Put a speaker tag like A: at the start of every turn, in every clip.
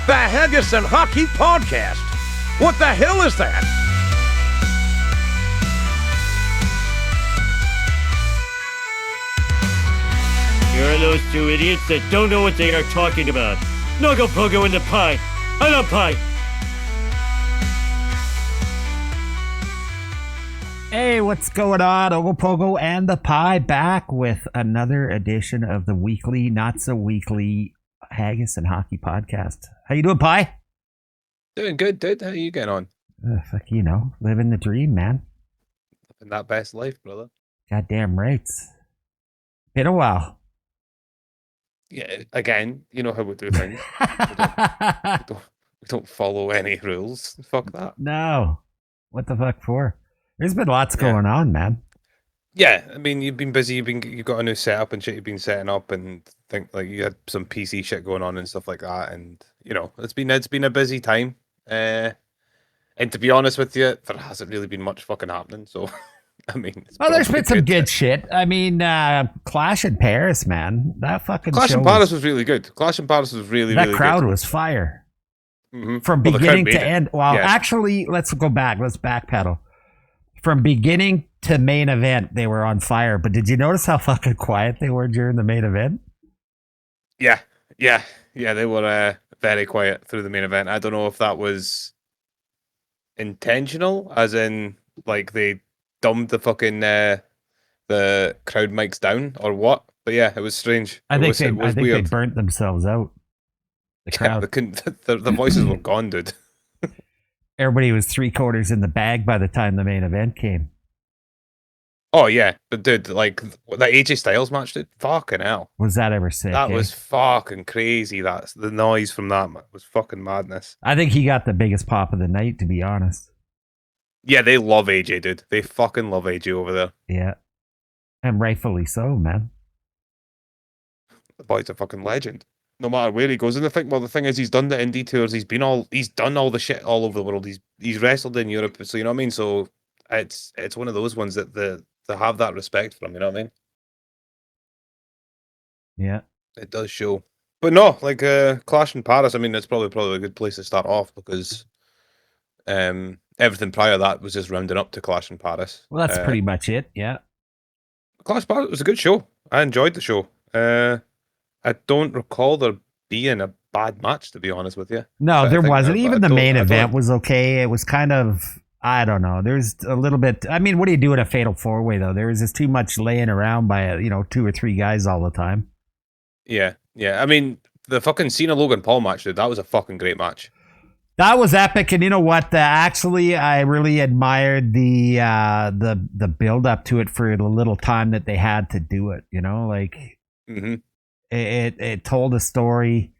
A: The Haggis and Hockey Podcast. What the hell is that?
B: You're those two idiots that don't know what they are talking about. Nuggle Pogo in the pie. I love pie.
C: Hey, what's going on? Ogopogo and the Pie back with another edition of the weekly, not so weekly Haggis and Hockey Podcast. How you doing, Pie?
D: Doing good, dude. How you getting on?
C: Fuck, you know, living the dream, man.
D: Living that best life, brother.
C: Goddamn rights. Been a while.
D: Yeah, again, you know how we do things. we don't follow any rules. Fuck that.
C: No. What the fuck for? There's been lots going on, man.
D: Yeah, I mean, you've been busy. You've got a new setup and shit. You've been setting up, and think like you had some PC shit going on and stuff like that. And you know, it's been a busy time. And to be honest with you, there hasn't really been much fucking happening. So, I mean,
C: Well, there's been some good shit. I mean, Clash in Paris, man. That fucking
D: Clash
C: show
D: in Paris was really good. Clash in Paris was really
C: that
D: really
C: crowd
D: good.
C: was fire.
D: Mm-hmm.
C: From
D: Well, the
C: beginning
D: crowd
C: to
D: made it.
C: end. Well,
D: Yeah.
C: actually, let's go back. Let's backpedal. From beginning to main event, they were on fire. But did you notice how fucking quiet they were during the main event?
D: Yeah. They were very quiet through the main event. I don't know if that was intentional, as in like they dumbed the fucking the crowd mics down, or what. But yeah, it was strange.
C: I think they
D: weird.
C: burnt themselves out. The
D: Yeah,
C: crowd.
D: they couldn't, the voices were gone, dude.
C: Everybody was 3/4 in the bag by the time the main event came.
D: Oh yeah, but dude, like that AJ Styles match, dude. Fucking hell,
C: Was that ever sick?
D: that
C: eh?
D: was fucking crazy. That's the noise from that was fucking madness.
C: I think he got the biggest pop of the night, to be honest.
D: Yeah, they love AJ, dude. They fucking love AJ over there.
C: Yeah. And rightfully so, man.
D: The boy's a fucking legend. No matter where he goes, and the thing is, he's done the indie tours. He's done all the shit all over the world. He's wrestled in Europe, so you know what I mean. So it's one of those ones that they have that respect from. You know what I mean?
C: Yeah.
D: It does show. But no, like Clash in Paris. I mean, it's probably a good place to start off because everything prior to that was just rounding up to Clash in Paris.
C: Well, that's pretty much it. Yeah.
D: Clash in Paris was a good show. I enjoyed the show. I don't recall there being a bad match, to be honest with you.
C: No,
D: But
C: there
D: I think
C: wasn't.
D: that-
C: Even
D: I
C: the
D: don't-
C: main
D: I don't-
C: event was okay. It was kind of, I don't know. There's a little bit. I mean, what do you do in a fatal four-way, though? There was just too much laying around by, 2 or 3 guys all the time.
D: Yeah. I mean, the fucking Cena Logan Paul match, dude, that was a fucking great match.
C: That was epic, and you know what? Actually, I really admired the build up to it for the little time that they had to do it. You know, like
D: Mm-hmm.
C: it told a story.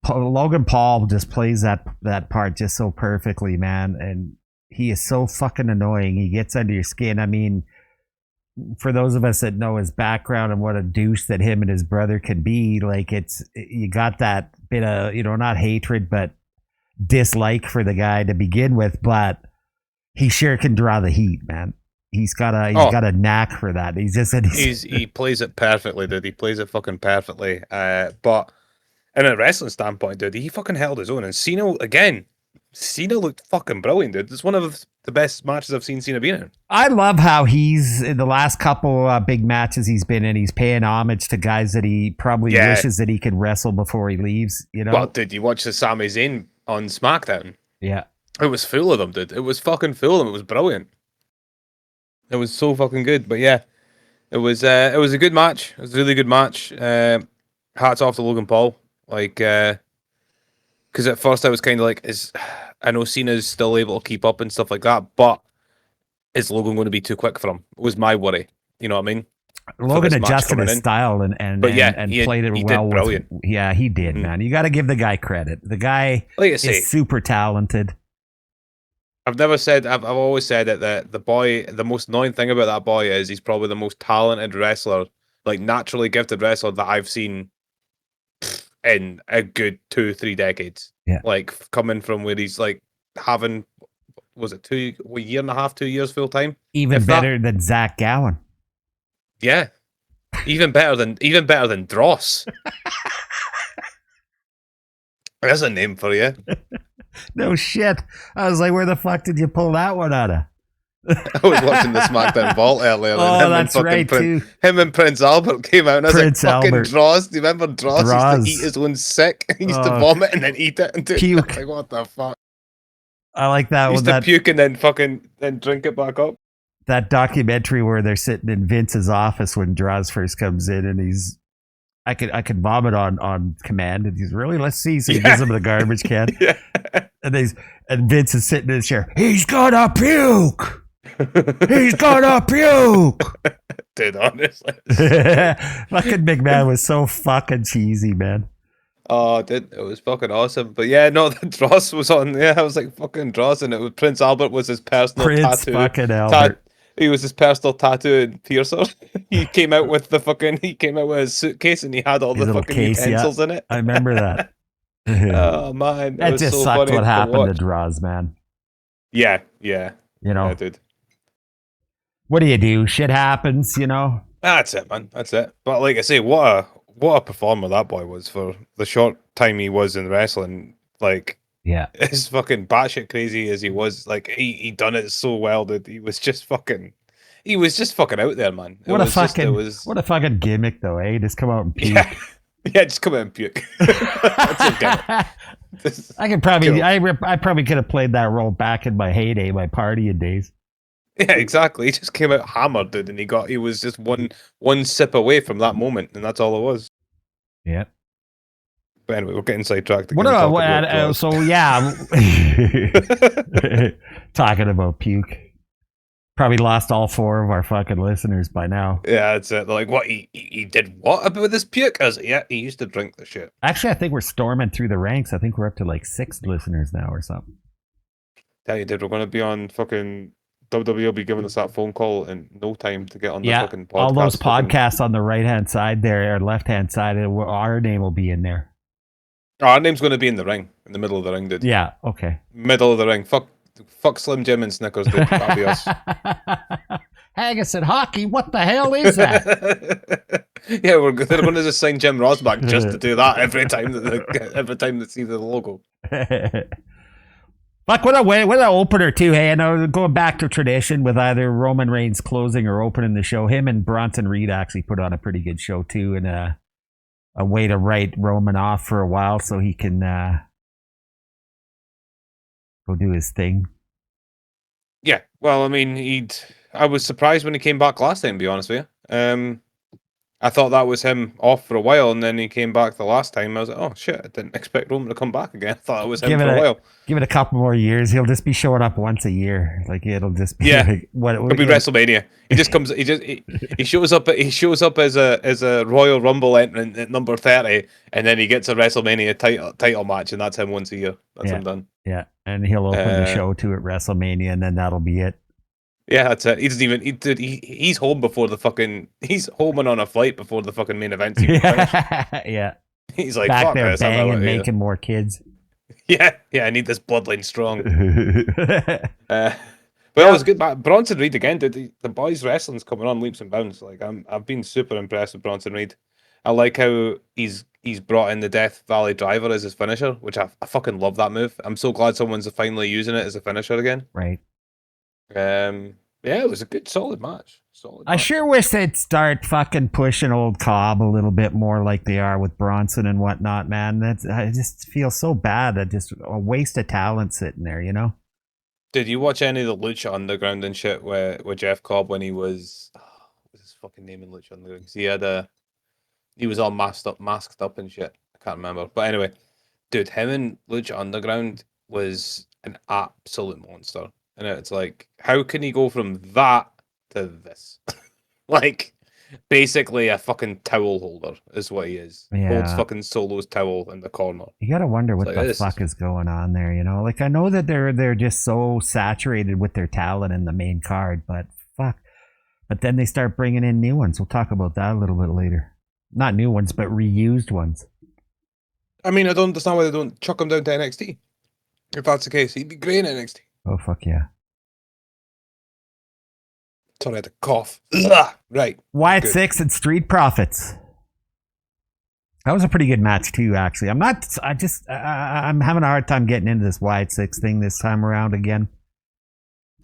C: Logan Paul just plays that part just so perfectly, man, and he is so fucking annoying. He gets under your skin. I mean, for those of us that know his background and what a douche that him and his brother can be, like you got that bit of not hatred but dislike for the guy to begin with, but he sure can draw the heat, man. He's got a knack for that. He's just
D: He plays it perfectly, dude. He plays it fucking perfectly. But in a wrestling standpoint, dude, he fucking held his own. And Cena looked fucking brilliant, dude. It's one of the best matches I've seen Cena be in.
C: I love how he's in the last couple big matches he's been in. He's paying homage to guys that he probably wishes that he could wrestle before he leaves.
D: Well, dude, you watch the Sami Zayn on SmackDown.
C: Yeah.
D: It was full of them, dude. It was fucking full of them. It was brilliant. It was so fucking good. But yeah, it was a good match. It was a really good match. Hats off to Logan Paul. Like, because at first I was kind of like, I know Cena's still able to keep up and stuff like that, but is Logan going to be too quick for him? It was my worry. You know what I mean?
C: Logan adjusted his style and played it well.
D: Brilliant.
C: Yeah, he did, man. You got to give the guy credit. The guy
D: Like I say,
C: is super talented.
D: I've always said that the boy, the most annoying thing about that boy is he's probably the most talented wrestler, like naturally gifted wrestler that I've seen in a good 2-3 decades.
C: Yeah.
D: Like coming from where he's like having, was it 2 years full time?
C: Even better than Zach Gowen.
D: Yeah. Even better than Dross. There's a name for you.
C: No shit. I was like, where the fuck did you pull that one out of?
D: I was watching the SmackDown Vault earlier.
C: Oh,
D: and
C: that's right, too.
D: Him and Prince Albert came out, and I was
C: Prince
D: like, fucking
C: Albert.
D: Dross. Do you remember Dross?
C: Dross.
D: He used to eat his own sick. He used to vomit and then eat it. And
C: Puke.
D: Like, what the fuck?
C: I like that
D: He
C: one.
D: used to puke and then drink it back up.
C: That documentary where they're sitting in Vince's office when Droz first comes in, and he's, I could vomit on command, and he's really, let's see. So he gives him the garbage can.
D: Yeah.
C: And Vince is sitting in his chair. He's gonna puke. He's gonna puke.
D: Dude, honestly.
C: Fucking McMahon was so fucking cheesy, man.
D: Oh, dude, it was fucking awesome. But yeah, no, the Dross was on. Yeah, I was like, fucking Dross, and it was Prince Albert was his personal tattoo.
C: Fucking Albert.
D: He was his personal tattoo and piercer. He came out with his suitcase, and he had all
C: His
D: the
C: little
D: fucking
C: case,
D: utensils in it.
C: I remember that.
D: Oh man,
C: That
D: was
C: just
D: so
C: sucked
D: funny
C: what
D: to
C: happened
D: watch.
C: to Droz, man.
D: Yeah.
C: You know,
D: Yeah, dude.
C: what do you do? Shit happens, you know.
D: That's it, man. That's it. But like I say, what a performer that boy was for the short time he was in wrestling. Like,
C: Yeah.
D: as fucking batshit crazy as he was, like he done it so well that he was just fucking out there, man.
C: What a fucking gimmick, though, eh? Just come out and puke.
D: Yeah, just come out and puke. That's okay.
C: I probably could have played that role back in my heyday, my partying days.
D: Yeah, exactly. He just came out hammered, dude, and he was just one sip away from that moment, and that's all it was.
C: Yeah.
D: But anyway, we're getting sidetracked.
C: So yeah, talking about puke. Probably lost all 4 of our fucking listeners by now.
D: Yeah, that's it. They're like, what? He did what about this puke? I was like, yeah, he used to drink the shit.
C: Actually, I think we're storming through the ranks. I think we're up to like 6 listeners now or something.
D: Tell you, dude, we're going to be on fucking WWE will be giving us that phone call in no time to get on the fucking podcast.
C: All those podcasts on the right-hand side there, or left-hand side, our name will be in there.
D: Our name's going to be in the ring, in the middle of the ring, dude.
C: Yeah, okay.
D: Middle of the ring. Fuck Slim Jim and Snickers, dude. That'll be us.
C: Haggis and Hockey, what the hell is that?
D: Yeah, they're going to just sign Jim Ross back just to do that every time they see the logo.
C: Fuck, what an opener too, hey? I know, going back to tradition with either Roman Reigns closing or opening the show. Him and Bronson Reed actually put on a pretty good show too, and a way to write Roman off for a while so he can go do his thing.
D: Yeah, well, I mean, I was surprised when he came back last time, to be honest with you. I thought that was him off for a while, and then he came back the last time. I was like, oh shit, I didn't expect Roman to come back again. I thought it was him for a while.
C: Give it a couple more years. He'll just be showing up once a year. Like, it'll just be like,
D: it'll be WrestleMania. He just comes. He shows up. He shows up as a Royal Rumble entrant at number 30, and then he gets a WrestleMania title match, and that's him once a year. That's him done.
C: Yeah, and he'll open the show too at WrestleMania, and then that'll be it.
D: Yeah, that's it. He doesn't even. He's home before the fucking. He's home and on a flight before the fucking main event.
C: Yeah.
D: He's like
C: back
D: fuck
C: there
D: this,
C: banging, making more kids.
D: Yeah. I need this bloodline strong. But it was good. Bronson Reed again. Dude, the boys wrestling's coming on leaps and bounds. Like I've been super impressed with Bronson Reed. I like how he's brought in the Death Valley Driver as his finisher, which I fucking love that move. I'm so glad someone's finally using it as a finisher again.
C: Right.
D: Yeah, it was a good, solid match.
C: I sure wish they'd start fucking pushing old Cobb a little bit more like they are with Bronson and whatnot, man. I just feel so bad. Just a waste of talent sitting there, you know?
D: Did you watch any of the Lucha Underground and shit with Jeff Cobb when he was... what was his fucking name in Lucha Underground? 'Cause he was all masked up and shit. I can't remember. But anyway, dude, him in Lucha Underground was an absolute monster. And it's like, how can he go from that to this? Like, basically a fucking towel holder is what he is.
C: Yeah.
D: Holds fucking Solo's towel in the corner.
C: You gotta wonder what
D: like,
C: the fuck is going on there, you know? Like, I know that they're just so saturated with their talent in the main card, but fuck. But then they start bringing in new ones. We'll talk about that a little bit later. Not new ones, but reused ones.
D: I mean, I don't understand why they don't chuck him down to NXT. If that's the case, he'd be great in NXT.
C: Oh, fuck yeah.
D: Sorry, I had to cough. Ugh. Right.
C: Wyatt 6 and Street Profits. That was a pretty good match too, actually. I'm having a hard time getting into this Wyatt 6 thing this time around again.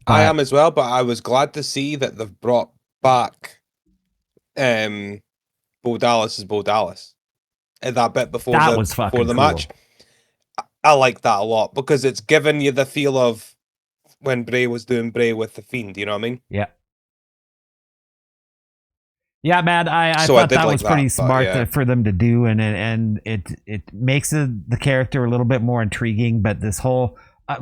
D: I am as well, but I was glad to see that they've brought back Bo Dallas as Bo Dallas. And that bit before the match. I like that a lot because it's given you the feel of when Bray was doing Bray with the Fiend, you know what I mean?
C: Yeah. Yeah, man, I thought that was pretty smart for them to do, and it makes the character a little bit more intriguing. But this whole I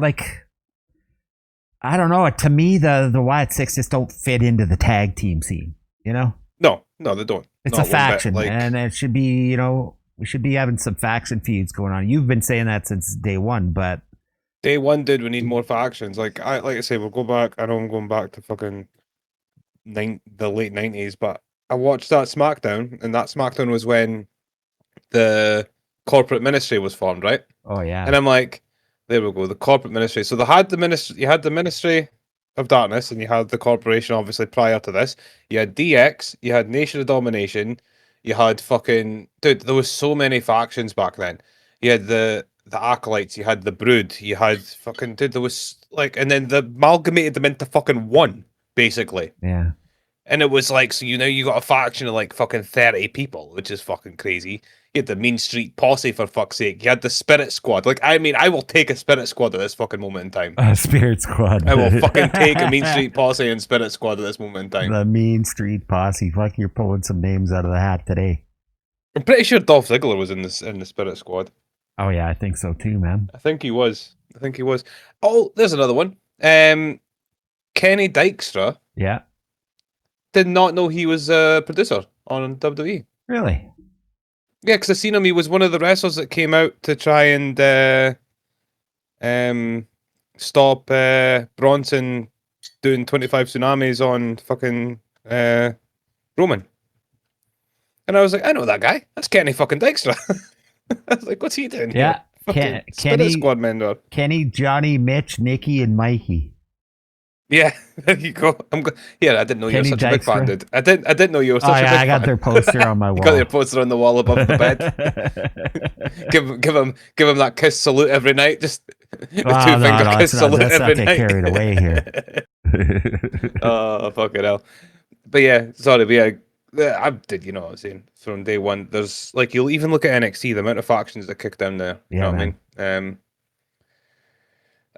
C: don't know. To me, the Wyatt Six just don't fit into the tag team scene. You know?
D: No, they don't.
C: It's a faction, and it should be. We should be having some faction feuds going on. You've been saying that since day one, but
D: day one, we need more factions. Like I say, we'll go back. I know I'm going back to fucking the late 90s, but I watched that SmackDown, and that SmackDown was when the corporate ministry was formed, right?
C: Oh yeah.
D: And I'm like, there we go, the corporate ministry. So they had the ministry. You had the Ministry of Darkness, and you had the corporation. Obviously, prior to this, you had DX, you had Nation of Domination, you had fucking dude. There was so many factions back then. You had the Acolytes, you had the Brood, you had fucking dude. There was and then they amalgamated them into fucking one, basically.
C: Yeah.
D: And it was like, so you got a faction of fucking 30 people, which is fucking crazy. You had the Mean Street Posse, for fuck's sake. You had the Spirit Squad. I will take a Spirit Squad at this fucking moment in time.
C: A Spirit Squad.
D: I will fucking take a Mean Street Posse and Spirit Squad at this moment in time.
C: The Mean Street Posse. Fuck, you're pulling some names out of the hat today.
D: I'm pretty sure Dolph Ziggler was in the Spirit Squad.
C: Oh yeah, I think so too, man.
D: I think he was. Oh, there's another one. Kenny Dykstra.
C: Yeah.
D: Did not know he was a producer on WWE.
C: Really?
D: Yeah, because I seen him. He was one of the wrestlers that came out to try and stop Bronson doing 25 tsunamis on fucking Roman. And I was like, I know that guy. That's Kenny fucking Dykstra. I was like, what's he doing?
C: Yeah,
D: Kenny Squad member.
C: Kenny, Johnny, Mitch, Nikki, and Mikey.
D: Yeah, there you go. I didn't know
C: Kenny
D: you were such
C: Dykstra.
D: a big fan, dude. I didn't know you were such a big fan.
C: I got their poster on my wall.
D: You got their poster on the wall above the bed. give him that kiss salute every night. Just two-finger kiss salute every night.
C: Let's not get carried away here.
D: Oh, fucking hell. But yeah, sorry, but yeah, I did, you know what I'm saying? From day one, there's you'll even look at NXT, the amount of factions that kick down there. You know what I mean?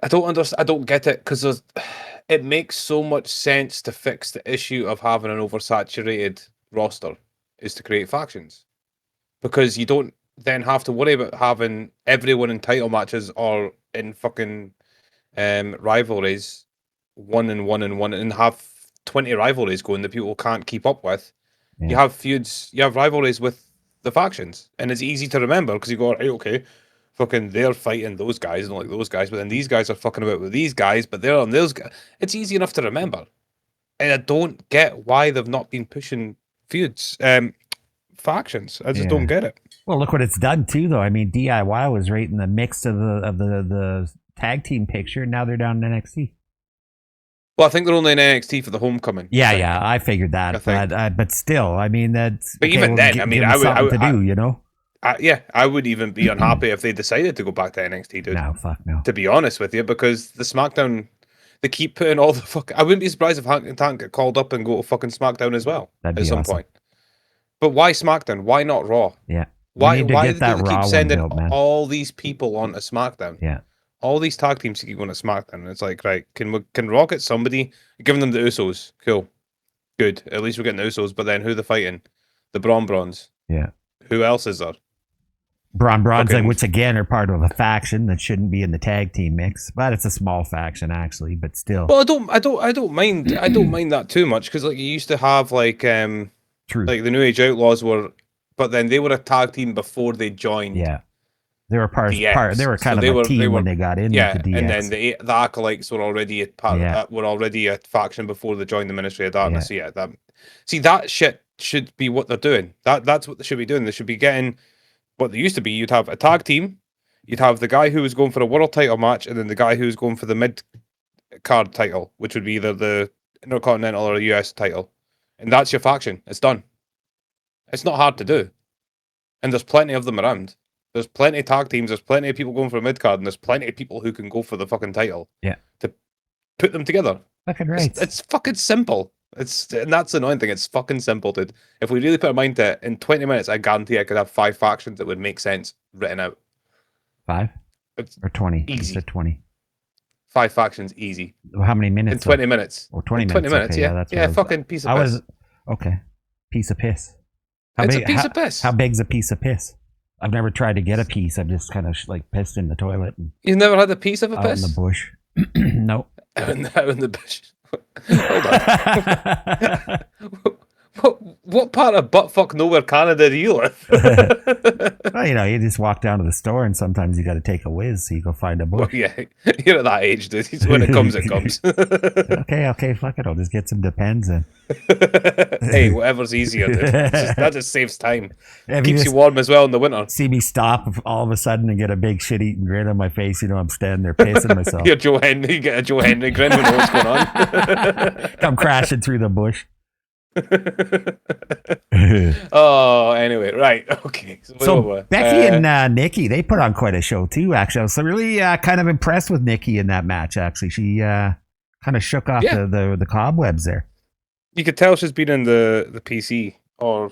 D: I don't understand. I don't get it because it makes so much sense to fix the issue of having an oversaturated roster is to create factions, because you don't then have to worry about having everyone in title matches or in fucking rivalries, one and have 20 rivalries going that people can't keep up with. Yeah. You have feuds, you have rivalries with the factions, and it's easy to remember because you go, hey, okay, fucking they're fighting those guys and like those guys, but then these guys are fucking about with these guys, but they're on those guys. It's easy enough to remember. And I don't get why they've not been pushing feuds, factions. I just don't get it.
C: Well, look what it's done too, though. I mean, DIY was right in the mix of the tag team picture, and now they're down in NXT.
D: Well, I think they're only in NXT for the homecoming.
C: Yeah, I figured that, but still, I mean that's.
D: But even then, I mean, I would
C: do, you know.
D: I would even be unhappy if they decided to go back to NXT, dude.
C: No, fuck no.
D: To be honest with you, because the SmackDown, they keep putting all the fuck. I wouldn't be surprised if Hank and Tank get called up and go to fucking SmackDown as well at some point. But why SmackDown? Why not Raw?
C: Yeah.
D: Why do they keep sending all these people on to SmackDown?
C: Yeah.
D: All these tag teams keep going to SmackDown, and it's like, right, can Raw get somebody? Giving them the Usos, cool, good. At least we're getting the Usos. But then who they fighting? The Brawns.
C: Yeah.
D: Who else is there?
C: Brawns, which again are part of a faction that shouldn't be in the tag team mix, but it's a small faction actually. But still,
D: well, I don't mind that too much because you used to have
C: True.
D: Like the New Age Outlaws were, but then they were a tag team before they joined.
C: Yeah. They were They were kind of a team when they got into DX.
D: And then the Acolytes were already a faction before they joined the Ministry of Darkness. Yeah. So that shit should be what they're doing. That's what they should be doing. They should be getting what they used to be. You'd have a tag team. You'd have the guy who was going for a world title match, and then the guy who was going for the mid card title, which would be either the Intercontinental or a US title. And that's your faction. It's done. It's not hard to do. and there's plenty of them around. There's plenty of tag teams. There's plenty of people going for a mid card, and there's plenty of people who can go for the fucking title.
C: Yeah.
D: To put them together.
C: Fucking right.
D: It's fucking simple. And that's the annoying thing. It's fucking simple, dude. If we really put our mind to it, in 20 minutes, I guarantee I could have 5 factions that would make sense written out.
C: 5 or 20?
D: Easy.
C: You said 20.
D: 5 factions, easy.
C: How many minutes?
D: In 20 minutes.
C: Or 20
D: in
C: minutes.
D: 20 minutes,
C: okay,
D: yeah.
C: That's
D: Yeah, fucking piece of piss.
C: Okay. Piece of piss.
D: It's a piece of piss.
C: How big's a piece of piss? I've never tried to get a piece. I've just kind of like pissed in the toilet. And
D: You've never had a piece of a
C: out
D: piss?
C: in the bush. No.
D: Out in the bush. Hold on. What part of buttfuck nowhere Canada do you live?
C: Well, you just walk down to the store and sometimes you got to take a whiz so you go find a bush.
D: Well, yeah, you're at that age, dude. When it comes, it comes.
C: Okay, fuck it. I'll just get some Depends in.
D: Hey, whatever's easier, dude. That just saves time.
C: If
D: Keeps you warm as well in the winter.
C: See me stop all of a sudden and get a big shit-eating grin on my face. I'm standing there pissing myself.
D: You get a Joe Henry grin when you know what's going on.
C: I'm crashing through the bush.
D: Oh, anyway, right, okay.
C: So Becky and Nikki, they put on quite a show too. Actually, I was really kind of impressed with Nikki in that match. Actually, she kind of shook off the cobwebs there.
D: You could tell she's been in the PC or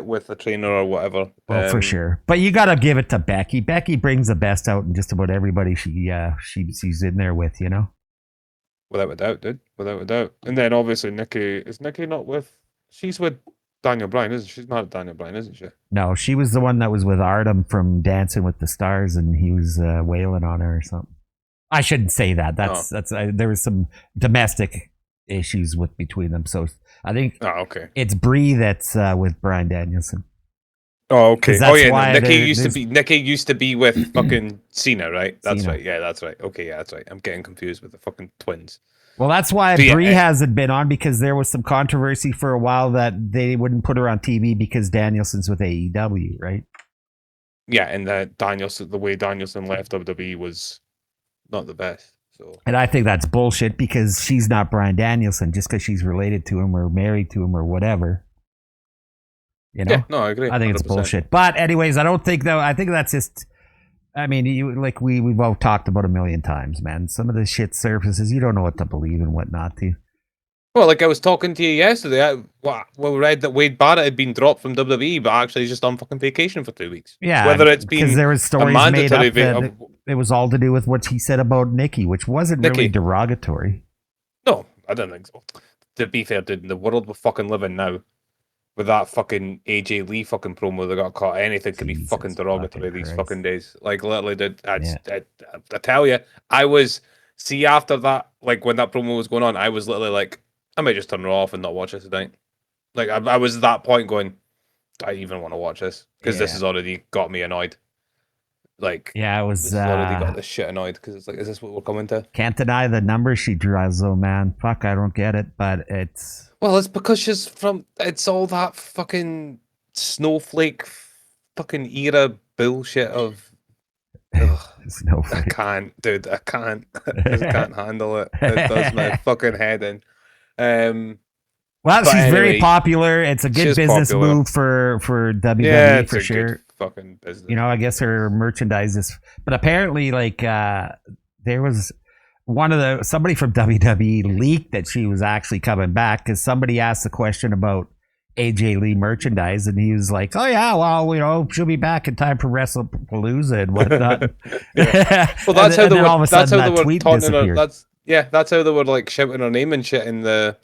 D: with a trainer or whatever.
C: Well, for sure. But you got to give it to Becky. Becky brings the best out in just about everybody she's in there with.
D: Without a doubt, dude. Without a doubt. And then obviously is Nikki not with? She's with Daniel Bryan, isn't she? She's not Daniel Bryan, isn't she?
C: No, she was the one that was with Artem from Dancing with the Stars, and he was wailing on her or something. I shouldn't say that. There was some domestic issues between them. So I think it's Brie that's with Bryan Danielson.
D: Oh, okay. Oh, yeah. Nikki used to be with fucking Cena, right? That's Cena. Right. Yeah, that's right. Okay, yeah, that's right. I'm getting confused with the fucking twins.
C: Well, that's why Brie hasn't been on, because there was some controversy for a while that they wouldn't put her on TV because Danielson's with AEW, right?
D: Yeah, and the way Danielson left WWE was not the best. So, and
C: I think that's bullshit, because she's not Bryan Danielson just because she's related to him or married to him or whatever.
D: Yeah, no, I agree.
C: I think 100%. It's bullshit. But anyways, I don't think though. I think that's just. I mean, we've all talked about a million times, man. Some of the shit surfaces. You don't know what to believe and what not to.
D: Well, like I was talking to you yesterday, we read that Wade Barrett had been dropped from WWE, but actually he's just on fucking vacation for 2 weeks.
C: Yeah,
D: whether it's been
C: because there was stories made up that it was all to do with what he said about Nikki, which wasn't really derogatory.
D: No, I don't think so. To be fair, dude, in the world we fucking live in now, with that fucking AJ Lee fucking promo that got caught, anything could be fucking derogatory these fucking days. Like, literally, dude, I tell you, after that, like, when that promo was going on, I was literally like, I might just turn it off and not watch this tonight. Like, I was at that point going, do I even want to watch this? Because this has already got me annoyed. Like,
C: yeah, it was.
D: This has already got this shit annoyed, because it's like, is this what we're coming to?
C: Can't deny the numbers she draws, though, man. Fuck, I don't get it, but it's.
D: Well, it's because she's from. It's all that fucking snowflake, fucking era bullshit of.
C: Snowflake.
D: I can't, dude. I can't. I just can't handle it. It does my fucking head in.
C: Well, she's very popular. It's a good business move for WWE for sure.
D: Good fucking business.
C: I guess her merchandise is. But apparently, like, there was. Somebody from WWE leaked that she was actually coming back, because somebody asked the question about AJ Lee merchandise, and he was like, "Oh yeah, well, she'll be back in time for Wrestlepalooza and whatnot."
D: Well, that's how they were. That's how they were taunting her. That's how they were like shouting her name and shit in the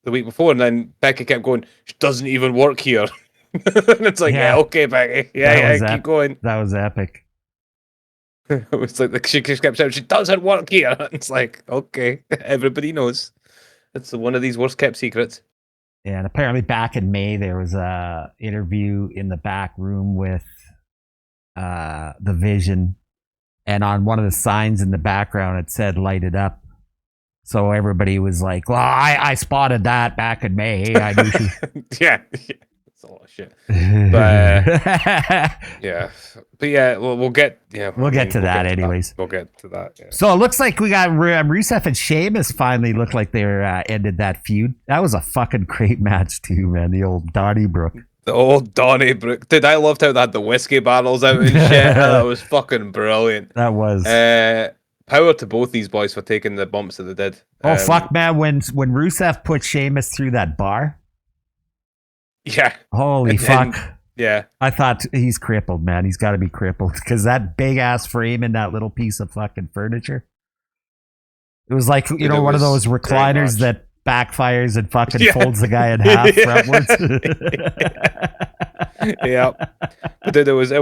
D: week before, and then Becky kept going, "She doesn't even work here," and it's like, okay, Becky, keep going.
C: That was epic.
D: It was like she kept saying, "She doesn't work here." It's like, okay, everybody knows. It's one of these worst kept secrets.
C: Yeah, and apparently back in May there was a interview in the back room with the Vision, and on one of the signs in the background it said "Light It Up." So everybody was like, "Well, I spotted that back in May. I knew she."
D: Yeah. a lot of shit. But yeah, we'll get
C: to that anyways.
D: We'll get to that. Yeah.
C: So it looks like we got Rusev and Sheamus finally looked like they ended that feud. That was a fucking great match too, man. The old Donnybrook.
D: The old Donnybrook. Dude, I loved how they had the whiskey barrels out and shit. That was fucking brilliant.
C: That was.
D: Power to both these boys for taking the bumps that they did.
C: Oh, fuck, man. When Rusev put Sheamus through that bar.
D: Yeah.
C: Holy fuck.
D: Yeah.
C: I thought he's crippled, man. He's got to be crippled because that big ass frame and that little piece of fucking furniture. It was like, one of those recliners that backfires and fucking folds the guy in half frontwards.
D: Yeah, but dude, it was a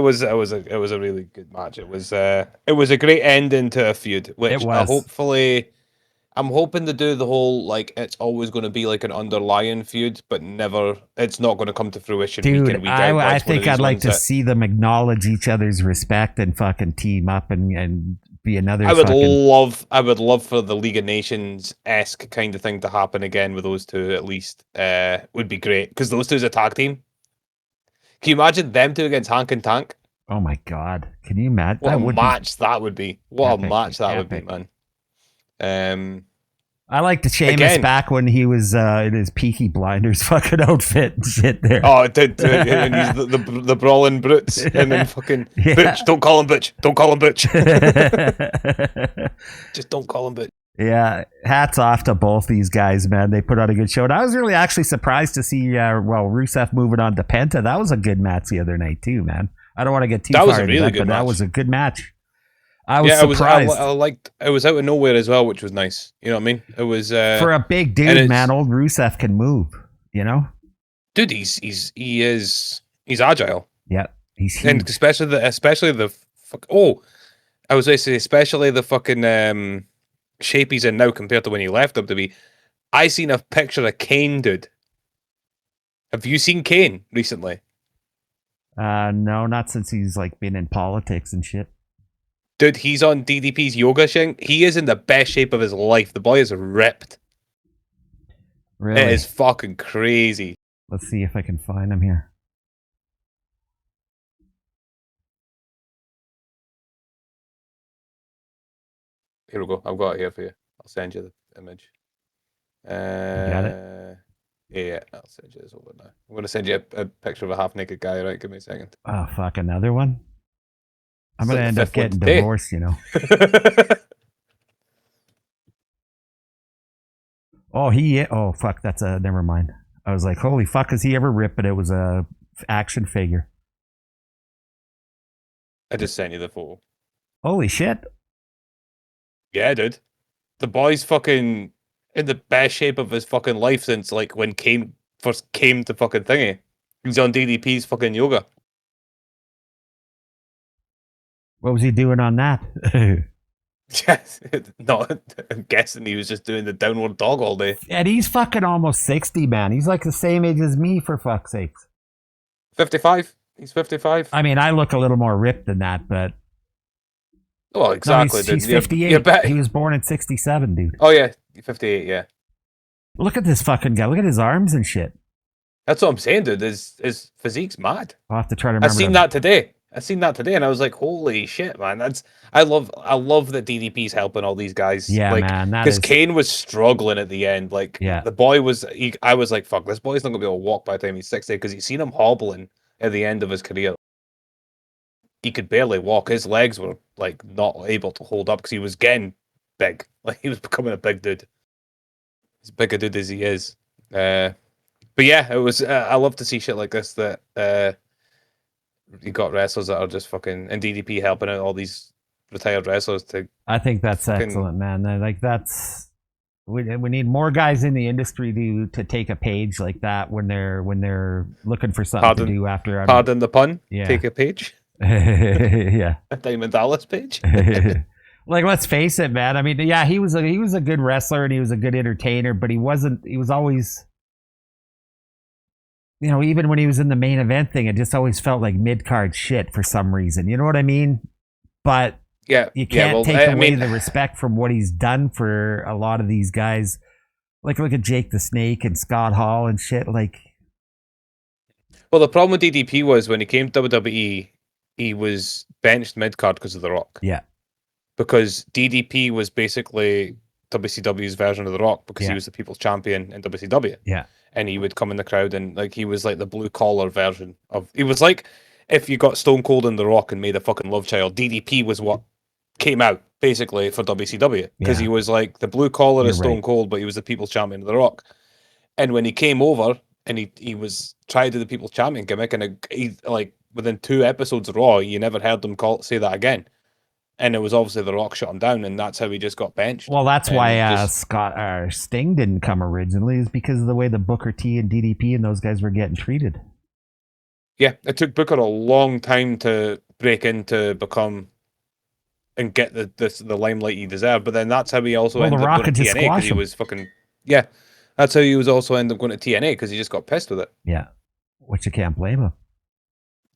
D: really good match. It was a great ending to a feud, which I'm hoping to do the whole like it's always going to be like an underlying feud, but never it's not going to come to fruition.
C: Dude, I think I'd like to see them acknowledge each other's respect and fucking team up and be another.
D: I would love for the League of Nations-esque kind of thing to happen again with those two. At least would be great because those two is a tag team. Can you imagine them two against Hank and Tank?
C: Oh my god! Can you imagine?
D: What a match that would be! What a match that would be, man.
C: I like the Sheamus back when he was in his Peaky Blinders fucking outfit and shit there.
D: Oh, it did. And he's the brawling brutes, and then fucking Butch. Don't call him Butch. Don't call him Butch. Just don't call him Butch.
C: Yeah, hats off to both these guys, man. They put on a good show. And I was really actually surprised to see, Rusev moving on to Penta. That was a good match the other night, too, man. I don't want to get too far into that, but that was a good match. I was surprised.
D: I liked it was out of nowhere as well, which was nice. You know what I mean? It was
C: for a big dude, man. Old Rusev can move, you know?
D: Dude, he's agile.
C: Yeah, he's huge.
D: And especially the fucking shape he's in now compared to when he left WWE. I seen a picture of Kane, dude. Have you seen Kane recently?
C: No, not since he's like been in politics and shit.
D: Dude, he's on DDP's yoga thing. He is in the best shape of his life. The boy is ripped.
C: Really?
D: It is fucking crazy.
C: Let's see if I can find him here.
D: Here we go. I've got it here for you. I'll send you the image.
C: You got it?
D: Yeah, I'll send you this over now. I'm going to send you a picture of a half-naked guy, right? Give me a second.
C: Oh, fuck, another one? I'm going to end up getting divorced, you know. Oh, fuck, never mind. I was like, holy fuck, is he ever ripped? But it was a action figure.
D: I just sent you the photo.
C: Holy shit.
D: Yeah, dude. The boy's fucking in the best shape of his fucking life since like when Kane first came to fucking thingy. He's on DDP's fucking yoga.
C: What was he doing on that?
D: Yes, no, I'm guessing he was just doing the downward dog all day.
C: And he's fucking almost 60, man. He's like the same age as me, for fuck's sakes.
D: 55. He's 55.
C: I mean, I look a little more ripped than that, but...
D: Oh, exactly.
C: No, he's 58. He was born in 67, dude.
D: Oh, yeah. 58, yeah.
C: Look at this fucking guy. Look at his arms and shit.
D: That's what I'm saying, dude. His physique's mad.
C: I'll have to try to remember.
D: I seen that today, and I was like, "Holy shit, man!" I love that DDP's helping all these guys.
C: Yeah,
D: like,
C: man.
D: Because Kane was struggling at the end. Like, the boy was. I was like, "Fuck, this boy's not gonna be able to walk by the time he's 60." Because you seen him hobbling at the end of his career. He could barely walk. His legs were like not able to hold up because he was getting big. Like he was becoming a big dude. As big a dude as he is. But yeah, it was. I love to see shit like this. That you got wrestlers that are just fucking and DDP helping out all these retired wrestlers to.
C: I think that's excellent, man. Like that's we need more guys in the industry to take a page like that when they're looking for something to do after.
D: Pardon the pun. Yeah. Take a page.
C: Yeah.
D: A Diamond Dallas page.
C: Like, let's face it, man. I mean, yeah, he was a good wrestler and he was a good entertainer, but he was always, you know, even when he was in the main event thing, it just always felt like mid-card shit for some reason. You know what I mean? But you can't take away the respect from what he's done for a lot of these guys. Like, look at Jake the Snake and Scott Hall and shit. Like,
D: Well, the problem with DDP was when he came to WWE, he was benched mid-card because of The Rock.
C: Yeah.
D: Because DDP was basically WCW's version of The Rock because he was the people's champion in WCW.
C: Yeah.
D: And he would come in the crowd and like he was like the blue collar version of. He was like if you got Stone Cold and The Rock and made a fucking love child. DDP was what came out basically for WCW because he was like the blue collar of Stone Cold, but he was the people's champion of The Rock. And when he came over and he was tried to the people's champion gimmick, and he like within 2 episodes of Raw, you never heard them say that again. And it was obviously The Rock shut him down, and that's how he just got benched.
C: Well, that's why Sting didn't come originally, is because of the way the Booker T and DDP and those guys were getting treated.
D: Yeah, it took Booker a long time to break into become and get the limelight he deserved, but then that's how he also ended up going to TNA because he was fucking That's how he was also ended up going to TNA because he just got pissed with it.
C: Yeah, which you can't blame him.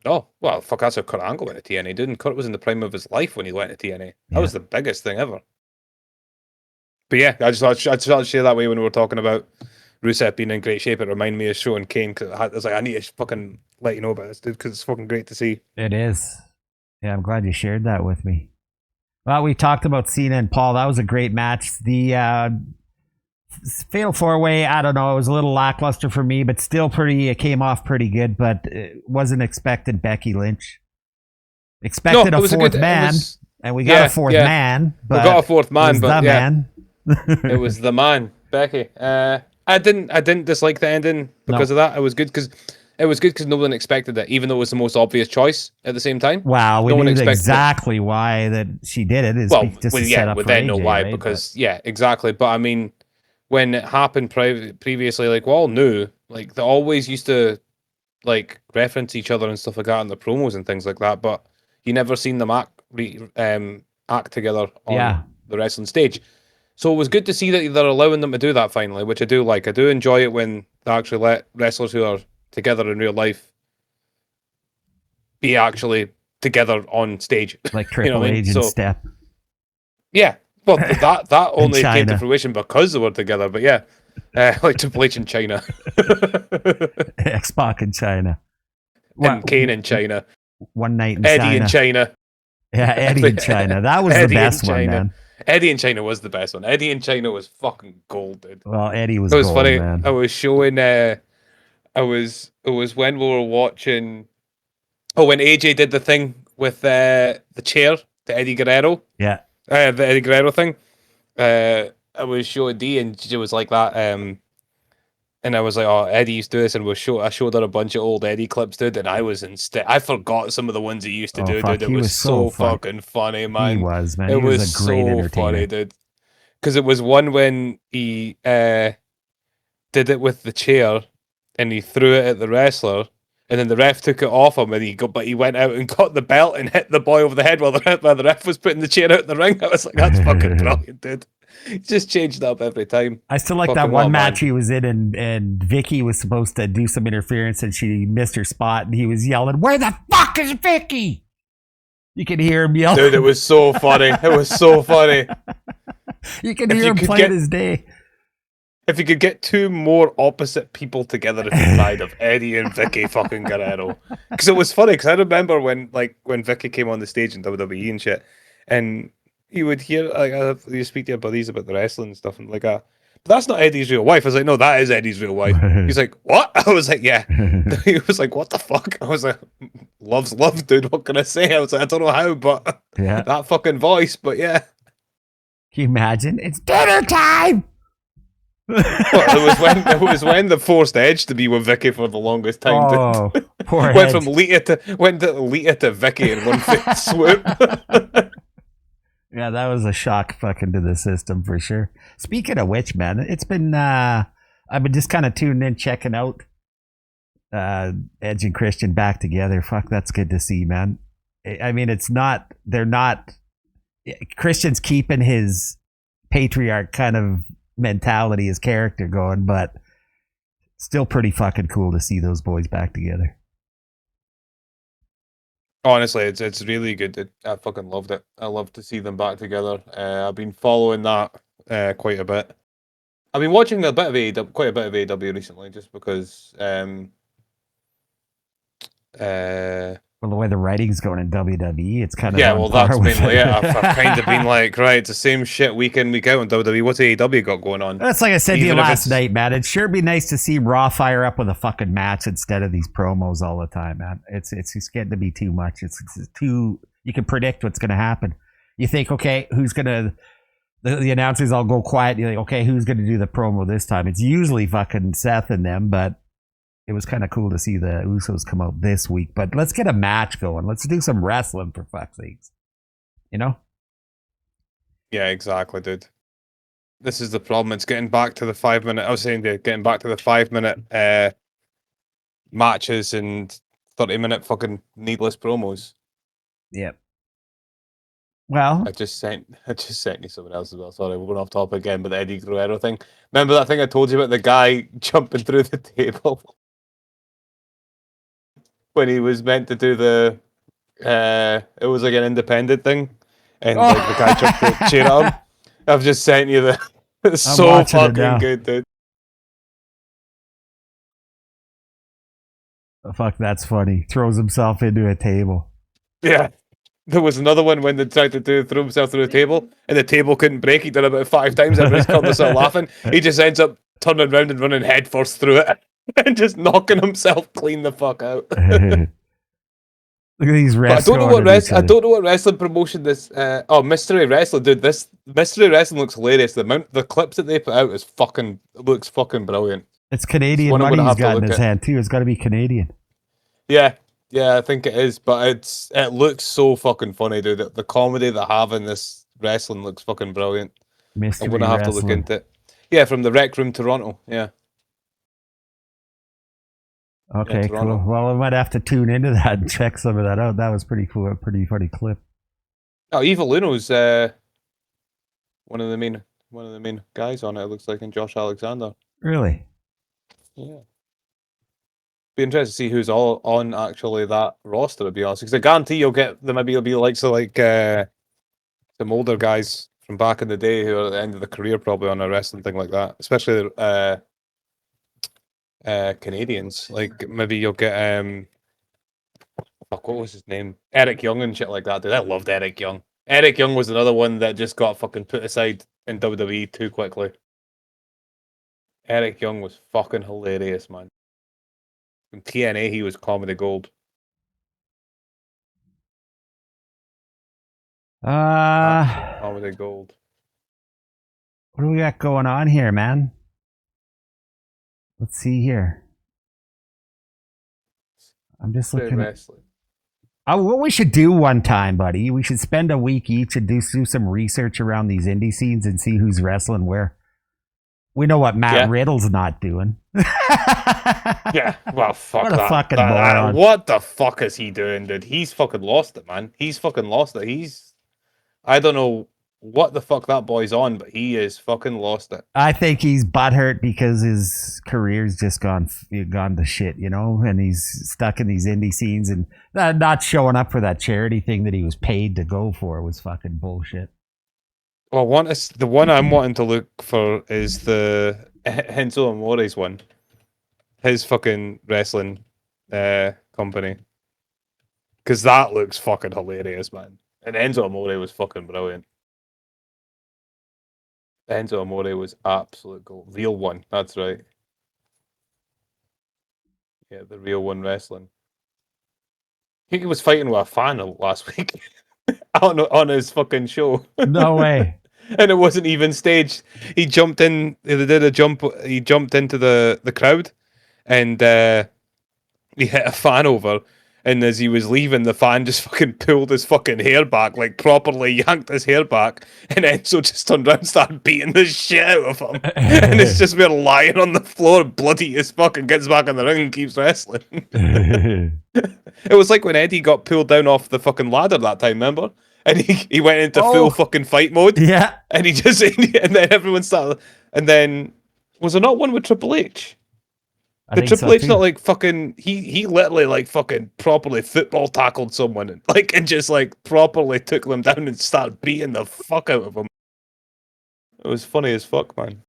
D: Oh, well, fuck, that's how Kurt Angle went to TNA, didn't Kurt was in the prime of his life when he went to TNA. That was the biggest thing ever. But yeah, I just thought I'd share that way when we were talking about Rusev being in great shape. It reminded me of Shawn Kane because I was like, I need to fucking let you know about this, dude, because it's fucking great to see.
C: It is. Yeah, I'm glad you shared that with me. Well, we talked about Cena and Paul. That was a great match. The Fatal 4-Way, I don't know, it was a little lackluster for me, but still it came off pretty good, but it wasn't expected Becky Lynch. Expected a fourth man, and we got a fourth man. But
D: we got a fourth man, but
C: man.
D: It was the man, Becky. I didn't dislike the ending because of that. It was good because no one expected it, even though it was the most obvious choice at the same time.
C: Wow, we knew exactly why that she did it.
D: Then know why, right? Because exactly. But I mean, when it happened previously, like we all knew, like they always used to like reference each other and stuff like that in the promos and things like that. But you never seen them act together on the wrestling stage. So it was good to see that they're allowing them to do that finally, which I do like. I do enjoy it when they actually let wrestlers who are together in real life be actually together on stage.
C: Like Triple H and Step.
D: Yeah. Well, that only came to fruition because they were together, but yeah. Like Triple H in China.
C: X-Pac in China.
D: And Kane in China.
C: One night in
D: Eddie in China.
C: Yeah, Eddie in China. That was the best one, man.
D: Eddie in China was the best one. Eddie in China was fucking gold, dude.
C: Well, Eddie was gold,
D: funny.
C: Man.
D: I was showing... it was when we were watching... Oh, when AJ did the thing with the chair, the Eddie Guerrero.
C: Yeah.
D: The Eddie Guerrero thing. I was showing Dee and she was like that. And I was like, oh, Eddie used to do this, and I showed her a bunch of old Eddie clips, dude, and I forgot some of the ones he used to do, dude. It was so fucking funny, man.
C: He was, man.
D: It was
C: a great entertainer.
D: Funny, dude. Because it was one when he did it with the chair, and he threw it at the wrestler, and then the ref took it off him, and he went out and got the belt and hit the boy over the head while the ref was putting the chair out the ring. I was like, that's fucking brilliant, dude. He just changed up every time.
C: I still like that one match he was in, and Vicky was supposed to do some interference, and she missed her spot, and he was yelling, "Where the fuck is Vicky?" You can hear him yelling.
D: Dude, it was so funny. It was so funny.
C: You can hear him playing his day.
D: If you could get two more opposite people together if you tried of Eddie and Vicky fucking Guerrero. Because it was funny, because I remember when Vicky came on the stage in WWE and shit, and you would hear, you speak to your buddies about the wrestling and stuff, and but that's not Eddie's real wife. I was like, no, that is Eddie's real wife. He's like, what? I was like, yeah. He was like, what the fuck? I was like, love's love, dude. What can I say? I was like, I don't know how, but that fucking voice, but yeah.
C: Can you imagine? It's dinner time!
D: It was when they forced Edge to be with Vicky for the longest time.
C: Oh, poor
D: went
C: Edge.
D: from Lita to Vicky in one fifth swoop.
C: Yeah, that was a shock fucking to the system for sure. Speaking of which, man, it's been I've been just kind of tuning in, checking out Edge and Christian back together. Fuck, that's good to see, man. I mean, Christian's keeping his patriarch kind of mentality, his character going, but still pretty fucking cool to see those boys back together.
D: Honestly, it's really good. I fucking loved it. I love to see them back together. I've been following that quite a bit. I've been watching quite a bit of AEW recently, just because
C: Well, the way the writing's going in WWE, it's kind of
D: Yeah,
C: on
D: well,
C: par
D: that's
C: with
D: mainly it.
C: it.
D: I've kind of been like, right, it's the same shit week in, week out in WWE. What's AEW got going on?
C: That's like I said to you
D: Even if
C: last
D: it's-
C: night, man. It'd sure be nice to see Raw fire up with a fucking match instead of these promos all the time, man. It's just getting to be too much. It's too. You can predict what's going to happen. You think, okay, who's gonna? The announcers all go quiet. You're like, okay, who's going to do the promo this time? It's usually fucking Seth and them, but it was kind of cool to see the Usos come out this week. But let's get a match going. Let's do some wrestling for fuck's sakes. You know?
D: Yeah, exactly, dude. This is the problem. It's getting back to the 5 minute. I was saying they're getting back to the 5 minute matches and 30-minute fucking needless promos.
C: Yep. Well,
D: I just sent you someone else as well. Sorry, we're going off topic again, but the Eddie Guerrero thing. Remember that thing I told you about the guy jumping through the table when he was meant to do the it was like an independent thing, and like the guy jumped the chair at him. I've just sent you the. It's so
C: watching it now.
D: fucking good, dude.
C: fuck, that's funny. Throws himself into a table.
D: Yeah. There was another one when they tried to throw himself through the table, and the table couldn't break. He did it about 5 times. Everybody's caught themselves laughing. He just ends up turning around and running headfirst through it, and just knocking himself clean the fuck out.
C: Look at these
D: But
C: wrestlers.
D: I don't know what wrestling promotion this. Mystery Wrestling, dude. This Mystery Wrestling looks hilarious. The clips that they put out looks fucking brilliant.
C: It's Canadian
D: one I'm
C: money
D: gonna
C: he's
D: have to
C: got in
D: look
C: his
D: at.
C: hand too. It's got to be Canadian.
D: Yeah, I think it is. But it looks so fucking funny, dude. The comedy they have in this wrestling looks fucking brilliant.
C: Mystery
D: I'm gonna have to look
C: wrestling.
D: into it. Yeah, from the Rec Room Toronto. Yeah.
C: Okay,
D: Toronto.
C: cool. Well, I might have to tune into that and check some of that out. That was pretty cool. A pretty funny clip.
D: Oh, Evil Uno's one of the main guys on it. It looks like, in Josh Alexander.
C: Really?
D: Yeah. Be interested to see who's all on actually that roster, to be honest. Because I guarantee you'll get maybe it'll be like some older guys from back in the day who are at the end of the career probably on a wrestling thing like that. Especially Canadians. Like maybe you'll get what was his name? Eric Young and shit like that, dude. I loved Eric Young. Eric Young was another one that just got fucking put aside in WWE too quickly. Eric Young was fucking hilarious, man. In TNA, he was comedy gold. Absolute comedy gold.
C: What do we got going on here, man? Let's see here. I'm just
D: Great
C: looking at
D: wrestling.
C: what we should do one time, buddy. We should spend a week each and do some research around these indie scenes and see who's wrestling where. We know what Matt Riddle's not doing.
D: Yeah, well, fuck
C: What a
D: that.
C: fucking moron.
D: What the fuck is he doing, dude? He's fucking lost it, man. He's fucking lost it. I don't know what the fuck that boy's on, but he is fucking lost it.
C: I think he's butthurt because his career's just gone to shit, you know, and he's stuck in these indie scenes and not showing up for that charity thing that he was paid to go for was fucking bullshit.
D: Well, the one I'm wanting to look for is the Enzo Amore's one. His fucking wrestling company. Because that looks fucking hilarious, man. And Enzo Amore was fucking brilliant. Enzo Amore was absolute gold. Real One, that's right. Yeah, the Real One wrestling. I think he was fighting with a fan last week on his fucking show.
C: No way.
D: And it wasn't even staged. He jumped in. They did a jump. He jumped into the crowd, and he hit a fan over. And as he was leaving, the fan just fucking pulled his fucking hair back, like properly yanked his hair back. And Enzo just turned around and started beating the shit out of him. And it's just been lying on the floor, bloody as fuck, and gets back in the ring and keeps wrestling. It was like when Eddie got pulled down off the fucking ladder that time, remember? And he went into full fucking fight mode.
C: Yeah.
D: And he just, and then everyone started, and then, was there not one with Triple H? The Triple H not like fucking, he literally like fucking properly football tackled someone and just like properly took them down and started beating the fuck out of them. It was funny as fuck, man.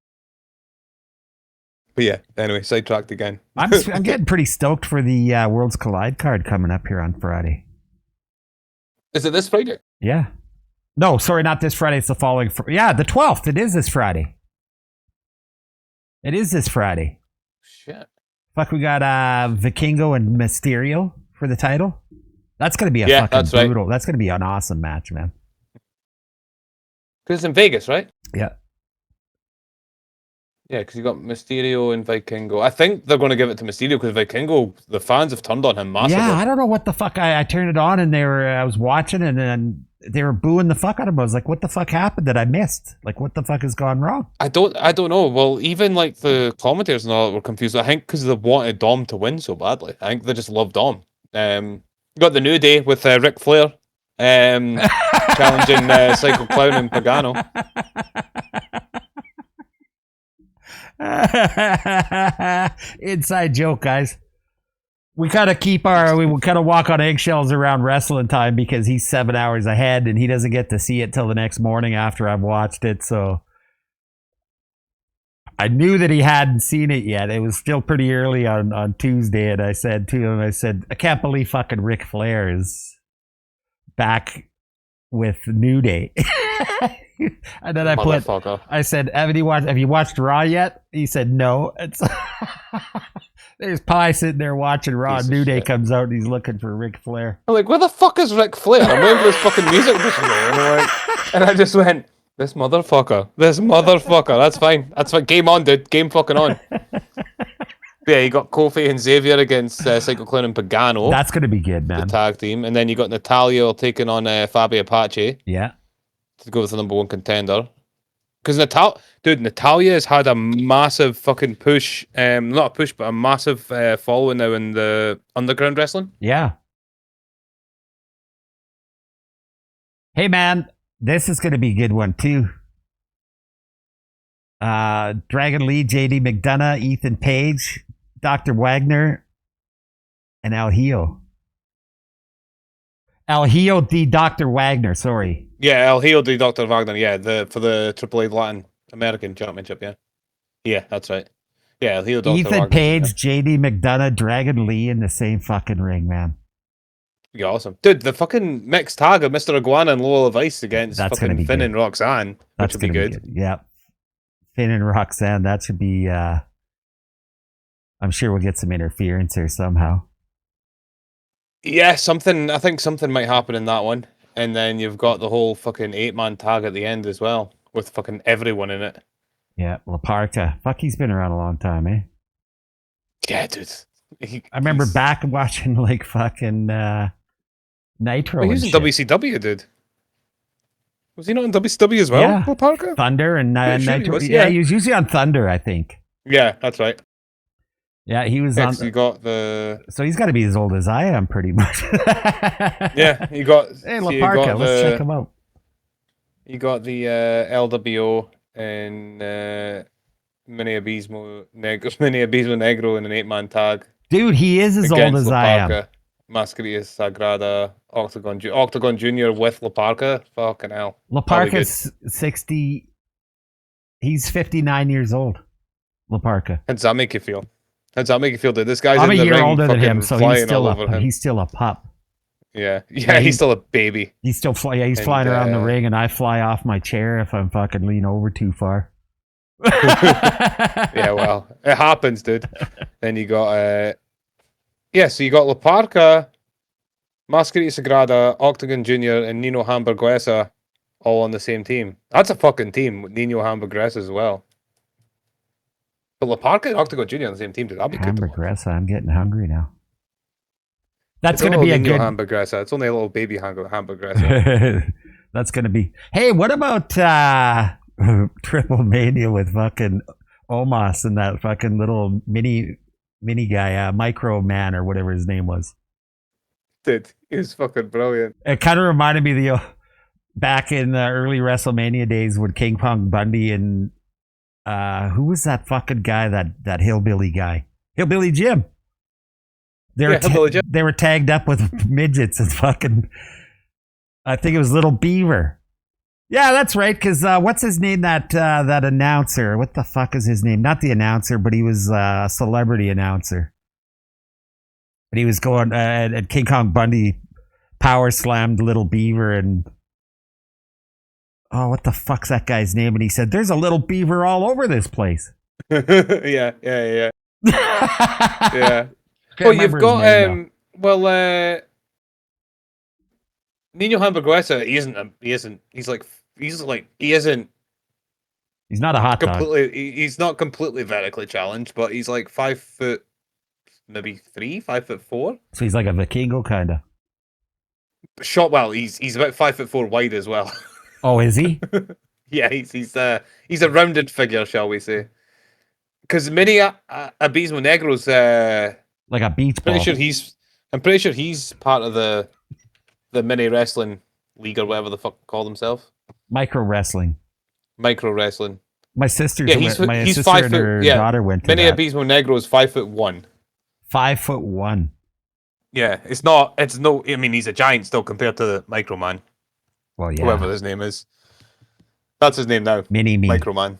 D: But yeah, anyway, sidetracked again.
C: I'm getting pretty stoked for the Worlds Collide card coming up here on Friday.
D: Is it this Friday?
C: Yeah. No, sorry, not this Friday. It's the following. Yeah, the 12th. It is this Friday. It is this Friday.
D: Shit.
C: Fuck, we got Vikingo and Mysterio for the title. That's going to be a fucking brutal. Right. That's going to be an awesome match, man.
D: Because it's in Vegas, right?
C: Yeah.
D: Yeah, because you got Mysterio and Vikingo. I think they're going to give it to Mysterio because Vikingo, the fans have turned on him massively.
C: Yeah, I don't know what the fuck. I turned it on and I was watching and then they were booing the fuck out of him. I was like, what the fuck happened that I missed? Like, what the fuck has gone wrong?
D: I don't know. Well, even like the commentators and all were confused. I think because they wanted Dom to win so badly. I think they just love Dom. You got the New Day with Ric Flair challenging Psycho Clown and Pagano.
C: Inside joke, guys. We kind of we kind of walk on eggshells around wrestling time because he's 7 hours ahead and he doesn't get to see it till the next morning after I've watched it. So I knew that he hadn't seen it yet. It was still pretty early on Tuesday, and I said to him, I can't believe fucking Ric Flair is back with New Day. And then I said, have you watched Raw yet? He said, no. There's Pie sitting there watching Raw. New Day comes out and he's looking for Ric Flair.
D: I'm like, where the fuck is Ric Flair? I'm waiting for this fucking music to go. And I just went, this motherfucker. That's fine. Game on, dude. Game fucking on. Yeah, you got Kofi and Xavier against Psycho Clown and Pagano.
C: That's going to be good, man.
D: The tag team. And then you got Natalia taking on Fabi Apache.
C: Yeah.
D: To go with the number one contender. Because Natalia has had a massive fucking push. Not a push, but a massive following now in the underground wrestling.
C: Yeah. Hey, man. This is going to be a good one, too. Dragon Lee, JD McDonough, Ethan Page, Dr. Wagner, and El Hijo. El Hijo de Dr. Wagner, sorry.
D: Yeah, El Hijo de Dr. Wagner, yeah, for the AAA Latin American Championship, yeah. Yeah, that's right. Yeah, El Hijo Dr.
C: Ethan
D: Wagner,
C: Page, JD McDonough, Dragon Lee in the same fucking ring, man.
D: Yeah, awesome. Dude, the fucking mixed tag of Mr. Iguana and Lola Vice against
C: That's
D: fucking Finn
C: good.
D: and Roxanne, which would be good.
C: Yeah. Finn and Roxanne, that should be, I'm sure we'll get some interference here somehow.
D: Yeah, I think something might happen in that one. And then you've got the whole fucking 8-man tag at the end as well, with fucking everyone in it.
C: Yeah, La Parca. Fuck, he's been around a long time, eh?
D: Yeah, dude.
C: I remember back watching, like, fucking Nitro.
D: He was in WCW, dude. Was he not in WCW as well?
C: Yeah.
D: La Parca?
C: Thunder and Nitro.
D: He
C: He was usually on Thunder, I think.
D: Yeah, that's right.
C: Yeah, he was on.
D: You got the.
C: So he's got to be as old as I am, pretty much.
D: Yeah, you got.
C: Hey, La Parca, let's check him out.
D: You got the LWO and Mini Abismo Negro in an 8-man tag.
C: Dude, he is as old as I am.
D: Mascarilla Sagrada, Octagon Junior with La Parca. Fucking hell.
C: La Parca's 60. He's 59 years old. La Parca.
D: How does that make you feel? Dude? This guy's
C: I'm
D: in the ring,
C: a year older than him, so he's still a pup.
D: Yeah, he's still a baby.
C: He's still flying around the ring, and I fly off my chair if I'm fucking lean over too far.
D: Yeah, well, it happens, dude. Then you got so you got La Parca, Mascarita Sagrada, Octagon Junior, and Nino Hamburguesa all on the same team. That's a fucking team with Nino Hamburguesa as well. But La Parca and Octagon Junior on the same team, dude. That'd be good.
C: Hamburguesa, I'm getting hungry now. That's going to be a good
D: Hamburguesa. It's only a little baby Hamburguesa.
C: That's going to be. Hey, what about Triple Mania with fucking Omos and that fucking little mini guy, Micro Man or whatever his name was?
D: Dude, he was fucking brilliant.
C: It kind of reminded me of back in the early WrestleMania days when King Kong Bundy and who was that fucking guy, that hillbilly guy? Hillbilly Jim. They were tagged up with midgets and fucking, I think it was Little Beaver. Yeah, that's right. Because what's his name? That announcer. What the fuck is his name? Not the announcer, but he was a celebrity announcer. And he was going and King Kong Bundy power slammed Little Beaver and what the fuck's that guy's name? And he said, "There's a little beaver all over this place."
D: yeah. Yeah. Well, you've got Nino Hamburguesa.
C: He's not a hot dog.
D: He's not completely vertically challenged, but he's like 5 foot, maybe 5'4". So
C: he's like a Vikingo kind of.
D: Shot well. He's about 5'4" wide as well.
C: Oh, is he?
D: Yeah, he's a rounded figure, shall we say? Because Mini Abismo Negro's
C: like a beach ball.
D: I'm pretty sure he's part of the mini wrestling league or whatever the fuck call himself.
C: Micro wrestling.
D: My sister, he's 5
C: and
D: foot.
C: Her
D: Yeah,
C: daughter went to
D: Mini
C: that.
D: Abismo Negro is 5'1".
C: 5'1".
D: Yeah, it's no. I mean, he's a giant still compared to the Micro Man.
C: Well, yeah.
D: Whoever his name is. That's his name now.
C: Mini Me.
D: Micro Man.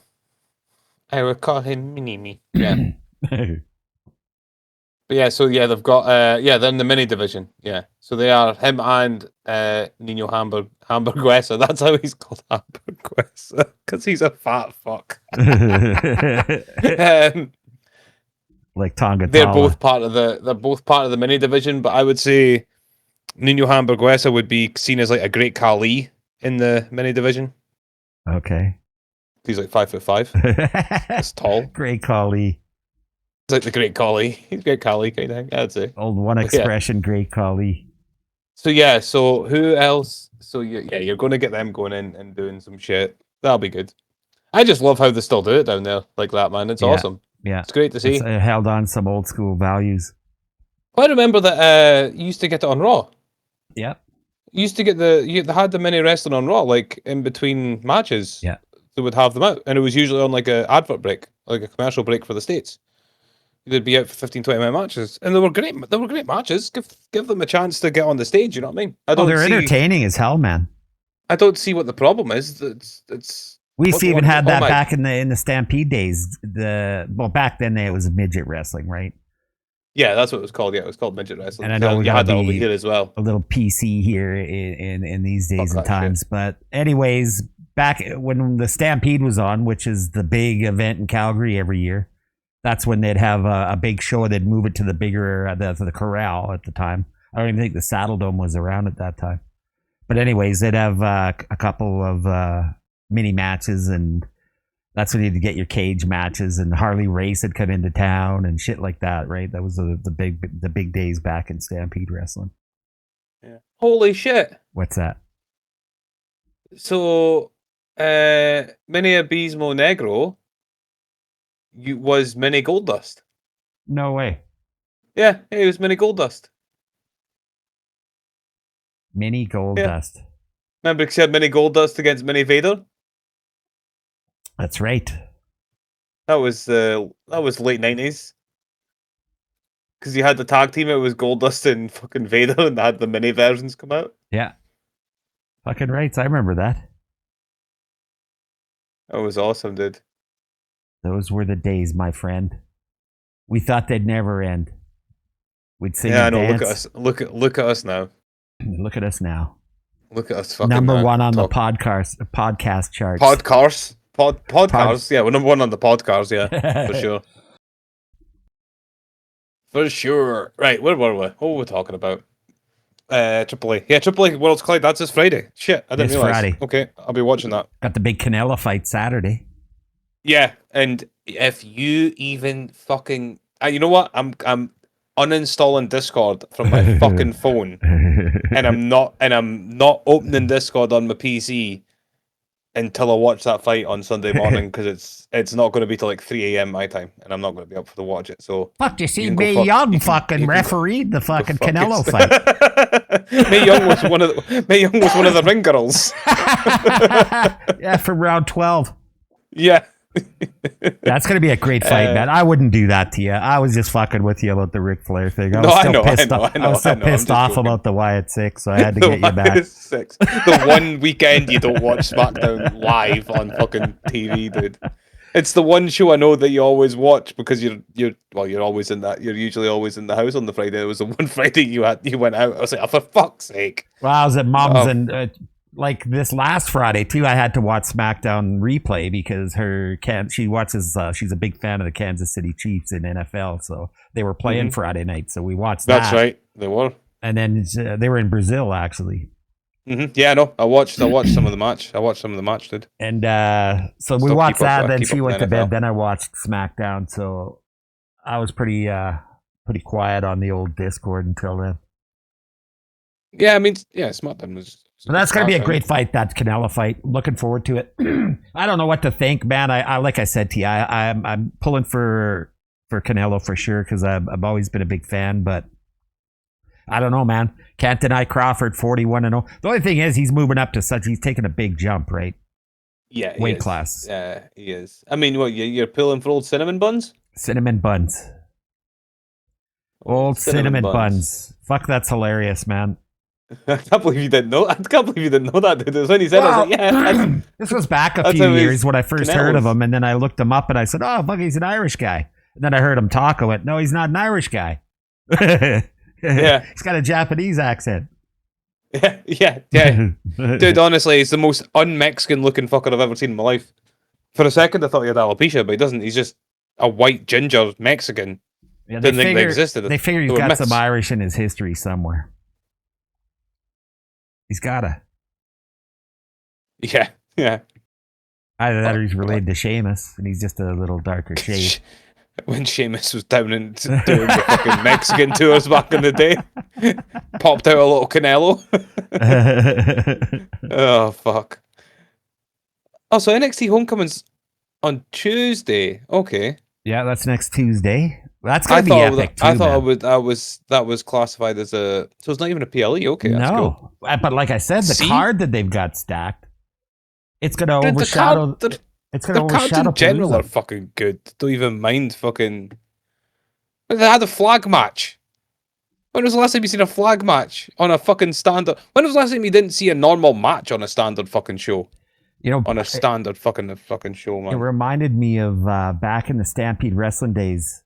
D: I would call him Mini Me. Yeah. But yeah, so yeah, they've got they're in the mini division. Yeah. So they are him and Nino Hamburguesa. That's how he's called, Hamburguesa, because he's a fat fuck.
C: Like Tonga.
D: They're both part of the mini division, but I would say Nino Hamburguesa would be seen as like a Great Khali in the mini division.
C: Okay.
D: He's like 5'5". That's tall.
C: Great Khali.
D: It's like the Great Khali. He's Great Khali kind of thing, I'd say.
C: Old one expression, yeah. Great Khali.
D: So yeah, so who else? So you're going to get them going in and doing some shit. That'll be good. I just love how they still do it down there like that, man. It's awesome. Yeah. It's great to see.
C: It's held on some old school values.
D: I remember that you used to get it on Raw.
C: Yep.
D: You used to get they had the mini wrestling on Raw, like in between matches.
C: Yeah.
D: They would have them out, and it was usually on like a advert break, like a commercial break for the States. They'd be out for 15, 20-minute matches, and they were great. They were great matches. Give them a chance to get on the stage. You know what I mean?
C: They're entertaining as hell, man.
D: I don't see what the problem is.
C: We even had that back in the Stampede days. Back then it was midget wrestling, right?
D: Yeah, that's what it was called. Yeah, it was called midget wrestling.
C: And I know
D: you had that over here as well.
C: A little PC here in these days and times. Shit. But anyways, back when the Stampede was on, which is the big event in Calgary every year, that's when they'd have a big show. They'd move it to the bigger the corral at the time. I don't even think the Saddle Dome was around at that time. But anyways, they'd have a couple of mini matches, and that's when you'd get your cage matches. And Harley Race had come into town and shit like that, right? That was the big days back in Stampede wrestling.
D: Yeah. Holy shit!
C: What's that?
D: So, Mini Abismo Negro was Mini Goldust.
C: No way.
D: Yeah, it was Mini Goldust.
C: Mini Goldust. Yeah.
D: Remember he said Mini Goldust against Mini Vader?
C: That's right.
D: That was late 90s. Because you had the tag team, it was Goldust and fucking Vader, and they had the mini versions come out.
C: Yeah. Fucking rights, I remember that.
D: That was awesome, dude.
C: Those were the days, my friend. We thought they'd never end. We'd sing.
D: Yeah, I know. Look at us. Look at us now.
C: Look at us now.
D: Look at us. Fucking
C: number one on the podcast charts.
D: Podcasts. Yeah, we're number one on the podcasts. Yeah, for sure. For sure. Right, where were we? What were we talking about? AAA. Yeah, AAA Worlds Collide. That's this Friday. Shit, I didn't realize. Friday. Okay, I'll be watching that.
C: Got the big Canelo fight Saturday.
D: Yeah, and if you even fucking, you know what? I'm uninstalling Discord from my fucking phone, and I'm not opening Discord on my PC until I watch that fight on Sunday morning, because it's not going to be till like 3 a.m. my time, and I'm not going to be up to watch it. So
C: fuck, you see, Mae Young fucking refereed the fucking Canelo fight.
D: Mae Young was one of the ring girls.
C: Yeah, from round 12.
D: Yeah.
C: That's gonna be a great fight, man. I wouldn't do that to you. I was just fucking with you about the Ric Flair thing. I was still pissed off about the Wyatt Six, so I had to get you back.
D: The one weekend you don't watch SmackDown live on fucking TV, dude. It's the one show I know that you always watch because you're always in that. You're usually always in the house on the Friday. It was the one Friday you went out. I was like, oh, for fuck's sake.
C: Well, I was at Mom's and like this last Friday too. I had to watch SmackDown replay because she watches. She's a big fan of the Kansas City Chiefs in NFL, so they were playing Friday night. So we watched that.
D: That's right, they were.
C: And then they were in Brazil actually.
D: Mm-hmm. Yeah, no, I watched some of the match. Dude.
C: And so we watched that. Then she went to bed. Then I watched SmackDown. So I was pretty quiet on the old Discord until then.
D: Yeah, I mean, yeah, SmackDown was.
C: So that's gonna be a great fight. That Canelo fight. Looking forward to it. I don't know what to think, man. I like I said to you, I'm pulling for Canelo for sure because I've always been a big fan, but. I don't know, man. Can't deny Crawford 41-0. The only thing is he's moving up to he's taking a big jump, right?
D: Yeah,
C: weight class.
D: Yeah, he is. I mean, what you're pulling for old cinnamon buns?
C: Cinnamon buns. Old cinnamon buns. Fuck, that's hilarious, man.
D: I can't believe you didn't know. I can't believe you didn't know that. Dude. When he said, I was like, yeah.
C: This was back a few years when I first heard of him, and then I looked him up and I said, oh, fuck, he's an Irish guy. And then I heard him talk. I went, no, he's not an Irish guy.
D: Yeah,
C: he's got a Japanese accent.
D: Yeah. Dude, honestly, he's the most un-Mexican looking fucker I've ever seen in my life. For a second, I thought he had alopecia, but he doesn't. He's just a white ginger Mexican.
C: Yeah,
D: Didn't think they existed.
C: They figure he's got some Irish in his history somewhere. He's gotta.
D: Yeah.
C: Either that or he's related to Sheamus, and he's just a little darker shade.
D: When Sheamus was down and doing the fucking Mexican tours back in the day, popped out a little Canelo. Oh, fuck. Oh, so NXT Homecoming's on Tuesday. Okay.
C: Yeah, that's next Tuesday. That's gonna be epic too.
D: I thought that was classified as a. So it's not even a PLE. Okay, that's
C: no, cool. But like I said, the card that they've got stacked, it's gonna overshadow. It's gonna overshadow.
D: Cards in general are fucking good. Don't even mind fucking. They had a flag match. When was the last time you seen a flag match on a fucking standard? When was the last time you didn't see a normal match on a standard fucking show?
C: You know,
D: on a standard fucking show, man.
C: It reminded me of back in the Stampede Wrestling days.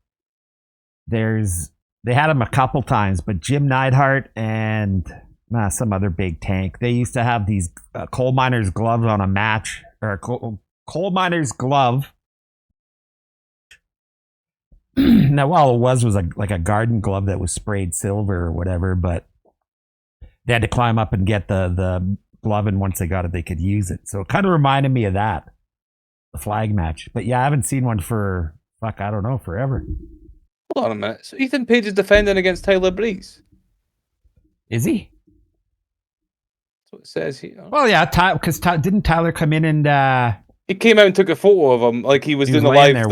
C: They had him a couple times, but Jim Neidhart and some other big tank. They used to have these coal miner's gloves on a match or coal miner's glove. Now, all it was like a garden glove that was sprayed silver or whatever, but they had to climb up and get the glove, and once they got it, they could use it. So it kind of reminded me of that, the flag match. But yeah, I haven't seen one for I don't know, forever.
D: Hold on a minute. So Ethan Page is defending against Tyler Breeze.
C: Is he?
D: That's what it says here.
C: Well, yeah, because didn't Tyler come in and
D: he came out and took a photo of him like he was doing the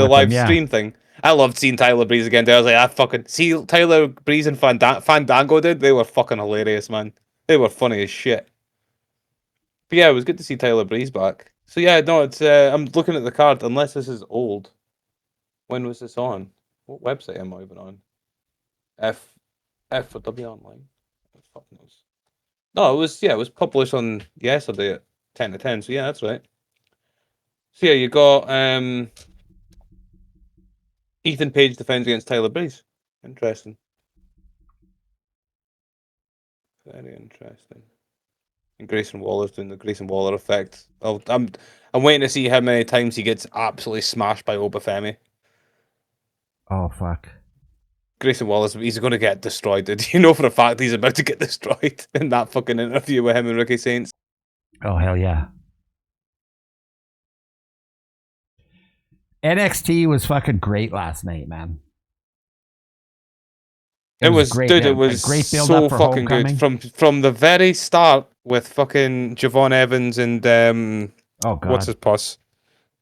D: live stream thing. I loved seeing Tyler Breeze again. I was like, I fucking see Tyler Breeze and Fandango did. They were fucking hilarious, man. They were funny as shit. But yeah, it was good to see Tyler Breeze back. So yeah, no, it's I'm looking at the card. Unless this is old. When was this on? What website am I even on? F for W Online. What the fuck knows? No, it was published on yesterday at 10 to 10. So yeah, that's right. So yeah, you got Ethan Page defends against Tyler Breeze. Interesting. Very interesting. And Grayson Waller's doing the Grayson Waller effect. I'm waiting to see how many times he gets absolutely smashed by Obafemi.
C: Oh fuck.
D: Grayson Waller's he's going to get destroyed. Dude. You know for a fact he's about to get destroyed in that fucking interview with him and Ricky Saints.
C: Oh hell yeah. NXT was fucking great last night, man.
D: It was great, dude. It was great build so up for fucking Homecoming. Good from the very start with fucking Javon Evans and
C: oh god,
D: what's his puss,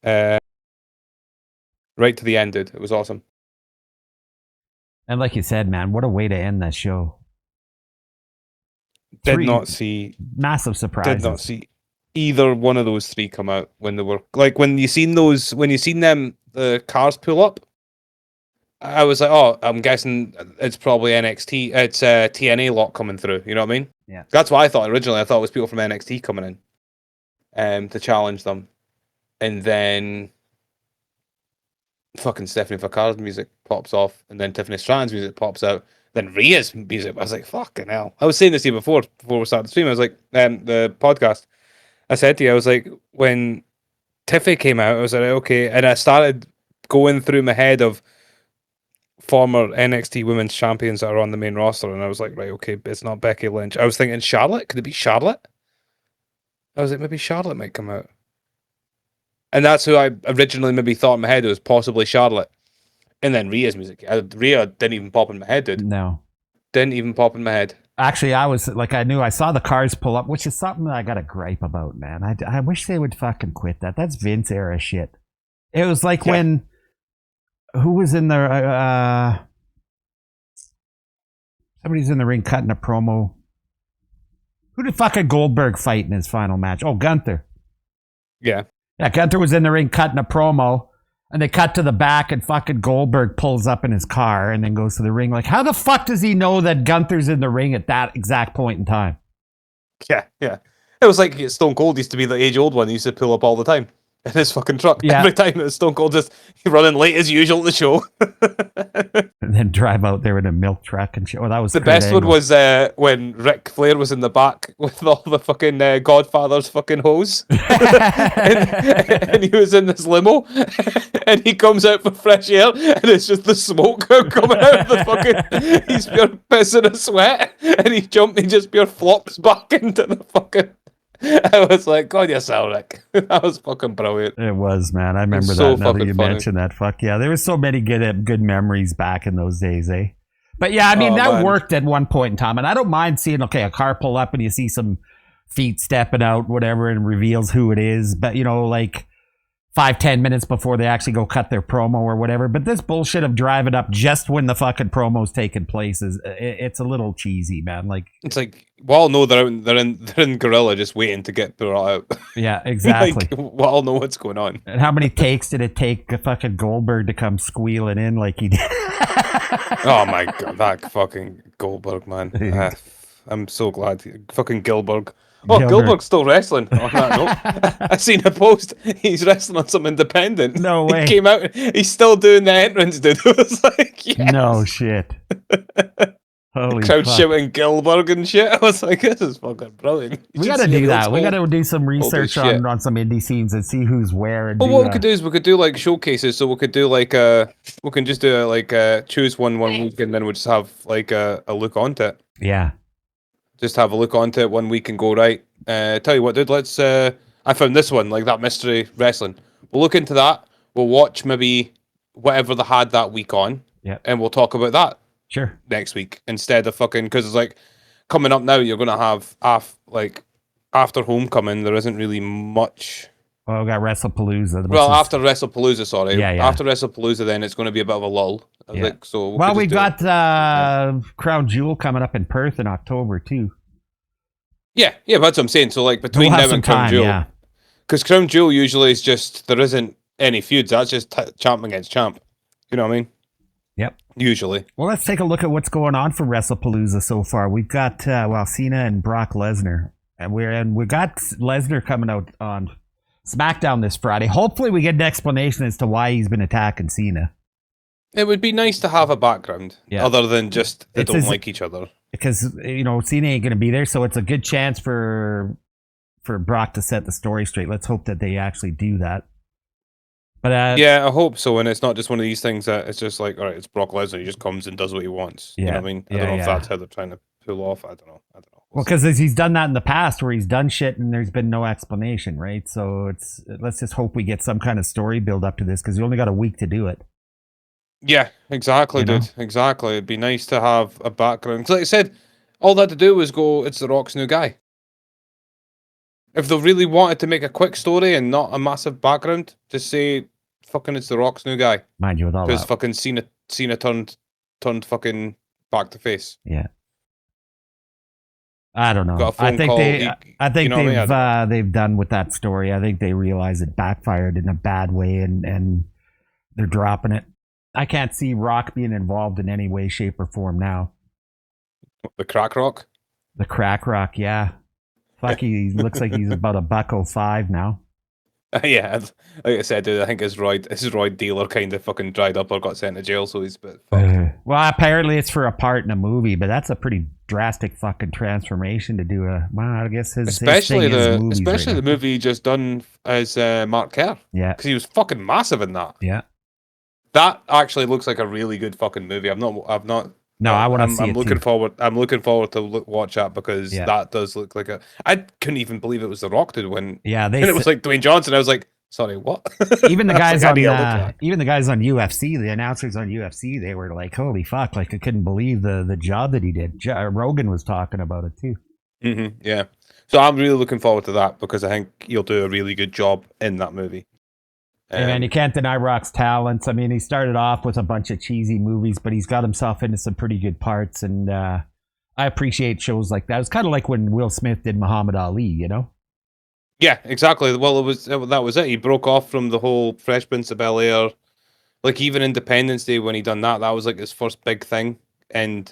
D: right to the end, dude. It was awesome.
C: And like you said, man, what a way to end that show.
D: Did not see
C: massive surprises.
D: Did not see either one of those three come out when they were like when you seen them the cars pull up. I was like, oh, I'm guessing it's probably NXT. It's TNA lot coming through. You know what I mean?
C: Yeah.
D: That's what I thought originally. I thought it was people from NXT coming in, to challenge them, and then fucking Stephanie Fakar's music pops off, and then Tiffany Stratton's music pops out, then Rhea's music. I was like, fucking hell. I was saying this to you before we started the stream. I was like, the podcast. I said to you, I was like, when Tiffy came out, I was like, okay, and I started going through my head of former NXT women's champions that are on the main roster, and I was like, right, okay, it's not Becky Lynch. I was thinking Charlotte. Could it be Charlotte? I was like, maybe Charlotte might come out. And that's who I originally maybe thought in my head. It was possibly Charlotte. And then Rhea's music. Rhea didn't even pop in my head, dude.
C: No.
D: Didn't even pop in my head.
C: Actually, I was like, I saw the cars pull up, which is something that I got a gripe about, man. I wish they would fucking quit that. That's Vince era shit. It was like when, who was in the, somebody's in the ring cutting a promo. Who did fucking Goldberg fight in his final match? Oh, Gunther.
D: Yeah.
C: Yeah, Gunther was in the ring cutting a promo. And they cut to the back, and fucking Goldberg pulls up in his car and then goes to the ring. Like, how the fuck does he know that Gunther's in the ring at that exact point in time?
D: Yeah. It was like Stone Cold used to be the age-old one. He used to pull up all the time in his fucking truck.
C: Yeah.
D: Every time it was Stone Cold just running late as usual at the show.
C: And then drive out there in a milk truck and shit. Oh, that was
D: the best one was when Ric Flair was in the back with all the fucking Godfather's fucking hose. and he was in this limo, and he comes out for fresh air, and it's just the smoke coming out of the fucking. He's pure pissing a sweat, and he just pure flops back into the fucking. I was like, God, you're so Rick. That was fucking brilliant.
C: It was, man. I remember
D: so
C: that now that you
D: funny.
C: mentioned that. Fuck yeah. There were so many good memories back in those days, eh? But yeah, I mean, that worked at one point in time. And I don't mind seeing, okay, a car pull up and you see some feet stepping out, whatever, and reveals who it is. But, you know, like 5-10 minutes before they actually go cut their promo or whatever. But this bullshit of driving up just when the fucking promo's taking place it's a little cheesy, man. Like,
D: it's like, we all know they're in Gorilla just waiting to get brought out.
C: Yeah, exactly.
D: Like, we all know what's going on.
C: And how many takes did it take fucking Goldberg to come squealing in like he did?
D: Oh my God, that fucking Goldberg, man. I'm so glad. Fucking Gilberg. Oh, Gilberg's still wrestling. On that note, I seen a post. He's wrestling on some independent.
C: No way.
D: He came out. He's still doing the entrance, dude. It was like, yes.
C: No shit. Holy
D: crowd
C: fuck.
D: shouting Gilberg and shit. I was like, this is fucking brilliant.
C: We got to do that. We got to do some research on some indie scenes and see who's where. And
D: well, what we could do is we could do like showcases. So we could do like we can just do like choose one week, and then we'll just have like a look onto it.
C: Yeah.
D: Just have a look onto it 1 week and go, right. Tell you what, dude, let's I found this one, like that mystery wrestling. We'll look into that. We'll watch maybe whatever they had that week on.
C: Yeah.
D: And we'll talk about that.
C: Sure.
D: Next week instead of fucking, because it's like coming up now, you're gonna have after Homecoming, there isn't really much.
C: Well, we got Wrestlepalooza.
D: After Wrestlepalooza, sorry.
C: Yeah.
D: After Wrestlepalooza, then it's going to be a bit of a lull.
C: Yeah.
D: Like, so
C: we got Crown Jewel coming up in Perth in October too.
D: Yeah, that's what I'm saying. So like between now and Crown Jewel, because Crown Jewel usually is just there isn't any feuds. That's just champ against champ. You know what I mean?
C: Yep.
D: Usually.
C: Well, let's take a look at what's going on for Wrestlepalooza so far. We've got Cena and Brock Lesnar, and we got Lesnar coming out on SmackDown this Friday. Hopefully, we get an explanation as to why he's been attacking Cena.
D: It would be nice to have a background, other than just they don't like each other. Because
C: Cena ain't going to be there, so it's a good chance for Brock to set the story straight. Let's hope that they actually do that. But
D: yeah, I hope so, and it's not just one of these things that it's just like, all right, it's Brock Lesnar. He just comes and does what he wants.
C: Yeah.
D: You know what I mean? I don't know if that's how they're trying to pull off. I don't know.
C: Well, because he's done that in the past where he's done shit and there's been no explanation, right? So let's just hope we get some kind of story build up to this because you only got a week to do it.
D: Yeah, exactly, dude. Exactly. It'd be nice to have a background. Like I said, all they had to do was go, it's The Rock's new guy. If they really wanted to make a quick story and not a massive background, just say, fucking it's The Rock's new guy.
C: Mind you, with all that.
D: Because fucking Cena turned fucking back to face.
C: Yeah. I don't
D: got
C: know.
D: a phone call.
C: I think
D: you know what I mean?
C: they've done with that story. I think they realize it backfired in a bad way, and they're dropping it. I can't see Rock being involved in any way, shape, or form now.
D: The crack rock.
C: The crack rock, yeah. Fuck, he looks like he's about $1.05 now.
D: Yeah, like I said, dude, I think his roid dealer kind of fucking dried up or got sent to jail, so he's a bit fucked.
C: Well, apparently it's for a part in a movie, but that's a pretty drastic fucking transformation to do I guess
D: especially
C: the
D: the movie just done as Mark Kerr.
C: Yeah,
D: because he was fucking massive in that.
C: Yeah,
D: that actually looks like a really good fucking movie. I've not.
C: No, I want to see
D: I'm
C: it
D: looking
C: too.
D: forward. I'm looking forward to watch that because that does look like a. I couldn't even believe it was The Rock did when.
C: Yeah,
D: and it was like Dwayne Johnson. I was like, sorry, what?
C: Even the guys
D: like,
C: even the guys on UFC, the announcers on UFC, they were like, "Holy fuck!" Like I couldn't believe the job that he did. Rogan was talking about it too.
D: Mm-hmm, yeah, so I'm really looking forward to that because I think he'll do a really good job in that movie.
C: Hey man, you can't deny Rock's talents. I mean, he started off with a bunch of cheesy movies, but he's got himself into some pretty good parts, and I appreciate shows like that. It's kind of like when Will Smith did Muhammad Ali, you know?
D: Yeah, exactly. Well, that was it. He broke off from the whole Fresh Prince of Bel-Air. Like even Independence Day when he done that was like his first big thing, and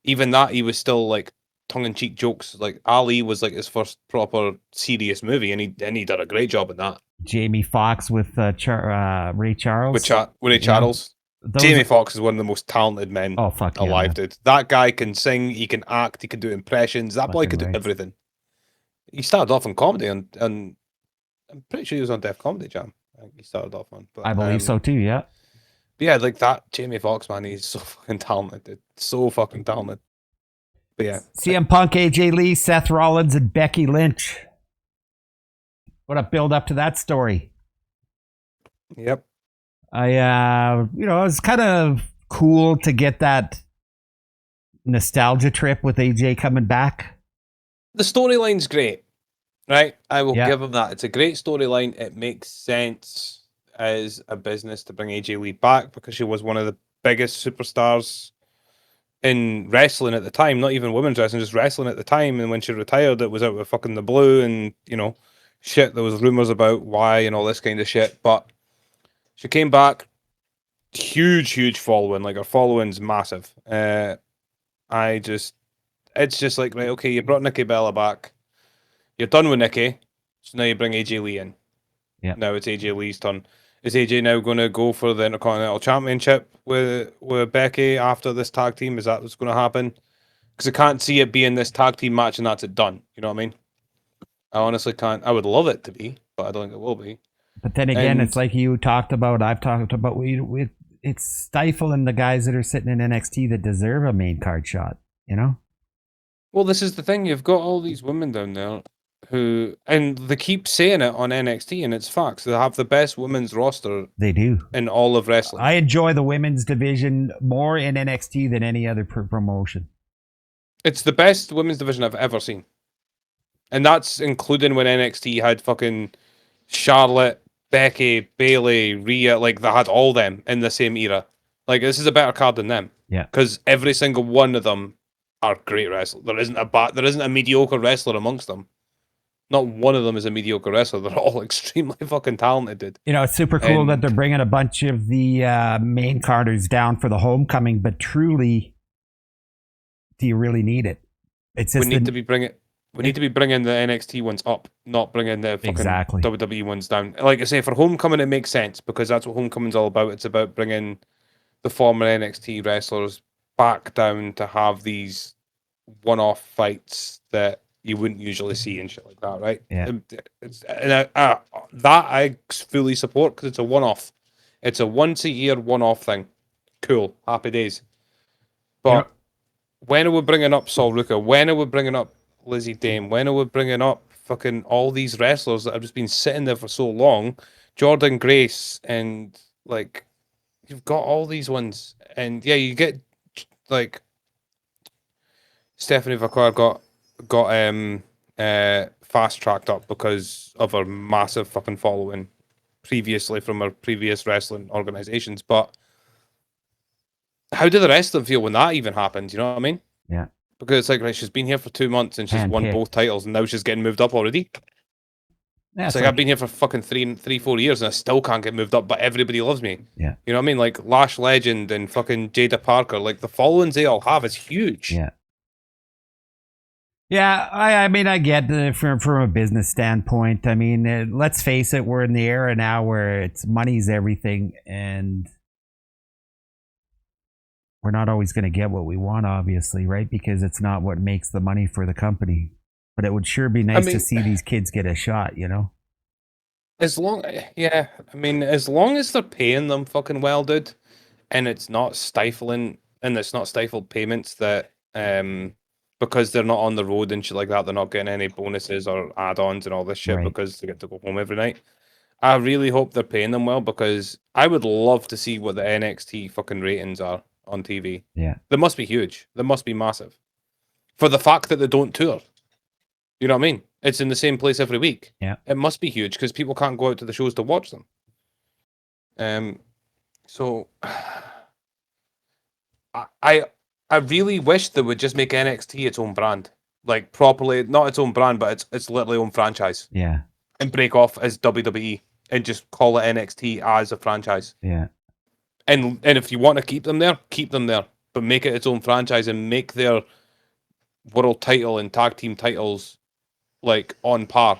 D: even that he was still like tongue-in-cheek jokes. Like Ali was like his first proper serious movie, and he did a great job in that.
C: Jamie Foxx with Ray Charles.
D: With Ray Charles. Jamie Foxx is one of the most talented men alive, dude. That guy can sing, he can act, he can do impressions. That boy could do everything. He started off in comedy, and I'm pretty sure he was on Def Comedy Jam. I think he started off on. But,
C: I believe so too, yeah.
D: But yeah, like that Jamie Foxx, man, he's so fucking talented, dude. So fucking talented. But yeah.
C: CM Punk, AJ Lee, Seth Rollins, and Becky Lynch. What a build up to that story.
D: Yep.
C: It was kind of cool to get that nostalgia trip with AJ coming back.
D: The storyline's great, right? I will give him that. It's a great storyline. It makes sense as a business to bring AJ Lee back because she was one of the biggest superstars in wrestling at the time, not even women's wrestling, just wrestling at the time. And when she retired, it was out with fucking the blue and, shit, there was rumors about why and all this kind of shit, but she came back, huge following, like her following's massive. It's just like, right, okay, you brought Nikki Bella back, you're done with Nikki, so now you bring AJ Lee in.
C: Yeah.
D: Now it's AJ Lee's turn. Is AJ now going to go for the Intercontinental Championship with Becky after this tag team? Is that what's going to happen? Because I can't see it being this tag team match and that's it done. You know what I mean? I honestly can't. I would love it to be, but I don't think it will be.
C: But then again, it's like you talked about, I've talked about, it's stifling the guys that are sitting in NXT that deserve a main card shot, you know?
D: Well, this is the thing. You've got all these women down there and they keep saying it on NXT, and it's facts. They have the best women's roster.
C: They do.
D: In all of wrestling.
C: I enjoy the women's division more in NXT than any other promotion.
D: It's the best women's division I've ever seen. And that's including when NXT had fucking Charlotte, Becky, Bayley, Rhea, like they had all them in the same era. Like this is a better card than them.
C: Yeah.
D: Because every single one of them are great wrestlers. There isn't a mediocre wrestler amongst them. Not one of them is a mediocre wrestler. They're all extremely fucking talented, dude.
C: It's super cool that they're bringing a bunch of the main carders down for the homecoming, but truly, do you really need it?
D: We need to be bringing the NXT ones up, not bringing the fucking WWE ones down. Like I say, for homecoming, it makes sense because that's what homecoming's all about. It's about bringing the former NXT wrestlers back down to have these one-off fights that you wouldn't usually see and shit like that, right?
C: Yeah.
D: That I fully support because it's a one-off. It's a once-a-year one-off thing. Cool. Happy days. But when are we bringing up Sol Ruka? When are we bringing up Lizzie Dame? When are we bringing up fucking all these wrestlers that have just been sitting there for so long? Jordan Grace and, like, you've got all these ones. And, yeah, you get, like, Stephanie Vaquer got fast-tracked up because of her massive fucking following previously from her previous wrestling organizations. But how do the rest of them feel when that even happened? You know what I mean?
C: Yeah.
D: Because it's like, right, she's been here for 2 months and she's won
C: Handpicked.
D: both titles, and now she's getting moved up already.
C: Yeah,
D: It's like I've been here for fucking 4 years and I still can't get moved up, but everybody loves me.
C: Yeah.
D: You know what I mean? Like Lash Legend and fucking Jada Parker, like the followings they all have is huge.
C: Yeah. Yeah, I mean, I get it from a business standpoint. I mean, let's face it, we're in the era now where it's money's everything, and we're not always going to get what we want, obviously, right? Because it's not what makes the money for the company. But it would sure be nice to see these kids get a shot, you know?
D: As long as they're paying them fucking well, dude, and it's not stifling, and it's not stifled payments that, because they're not on the road and shit like that, they're not getting any bonuses or add-ons and all this shit because they get to go home every night. I really hope they're paying them well, because I would love to see what the NXT fucking ratings are on TV.
C: Yeah.
D: They must be huge. They must be massive. For the fact that they don't tour. You know what I mean? It's in the same place every week.
C: Yeah.
D: It must be huge because people can't go out to the shows to watch them. So I really wish they would just make NXT its own brand. Like properly, not its own brand, but it's literally own franchise.
C: Yeah.
D: And break off as WWE and just call it NXT as a franchise.
C: Yeah.
D: And if you want to keep them there, but make it its own franchise and make their world title and tag team titles like on par.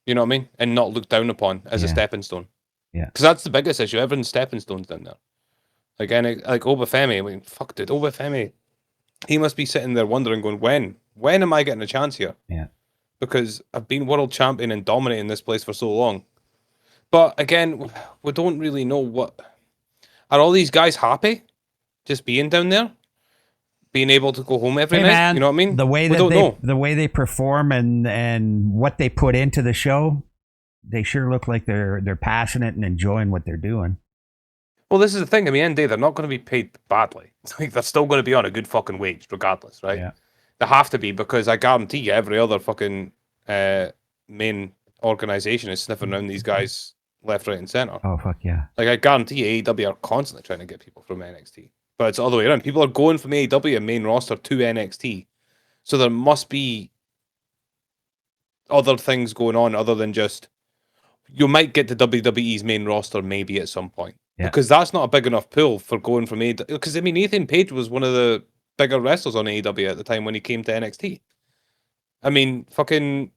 D: You know what I mean? And not looked down upon as a stepping stone.
C: Yeah.
D: Because that's the biggest issue. Everyone's stepping stones down there. Like Obafemi, I mean, fuck, dude, Obafemi. He must be sitting there wondering, going, when am I getting a chance here?
C: Yeah.
D: Because I've been world champion and dominating this place for so long. But again, we don't really know what. Are all these guys happy just being down there? Being able to go home every night?
C: Man,
D: you know what I mean?
C: The way the way they perform and what they put into the show, they sure look like they're passionate and enjoying what they're doing.
D: Well, this is the thing. I mean, end of the day, they're not going to be paid badly. It's like they're still going to be on a good fucking wage, regardless, right?
C: Yeah.
D: They have to be, because I guarantee you, every other fucking main organization is sniffing around these guys left, right, and center.
C: Oh fuck yeah!
D: Like I guarantee you, AEW are constantly trying to get people from NXT, but it's the other way around. People are going from AEW and main roster to NXT, so there must be other things going on other than just you might get to WWE's main roster maybe at some point.
C: Yeah.
D: Because that's not a big enough pull for going from AEW. Because, I mean, Ethan Page was one of the bigger wrestlers on AEW at the time when he came to NXT. I mean, fucking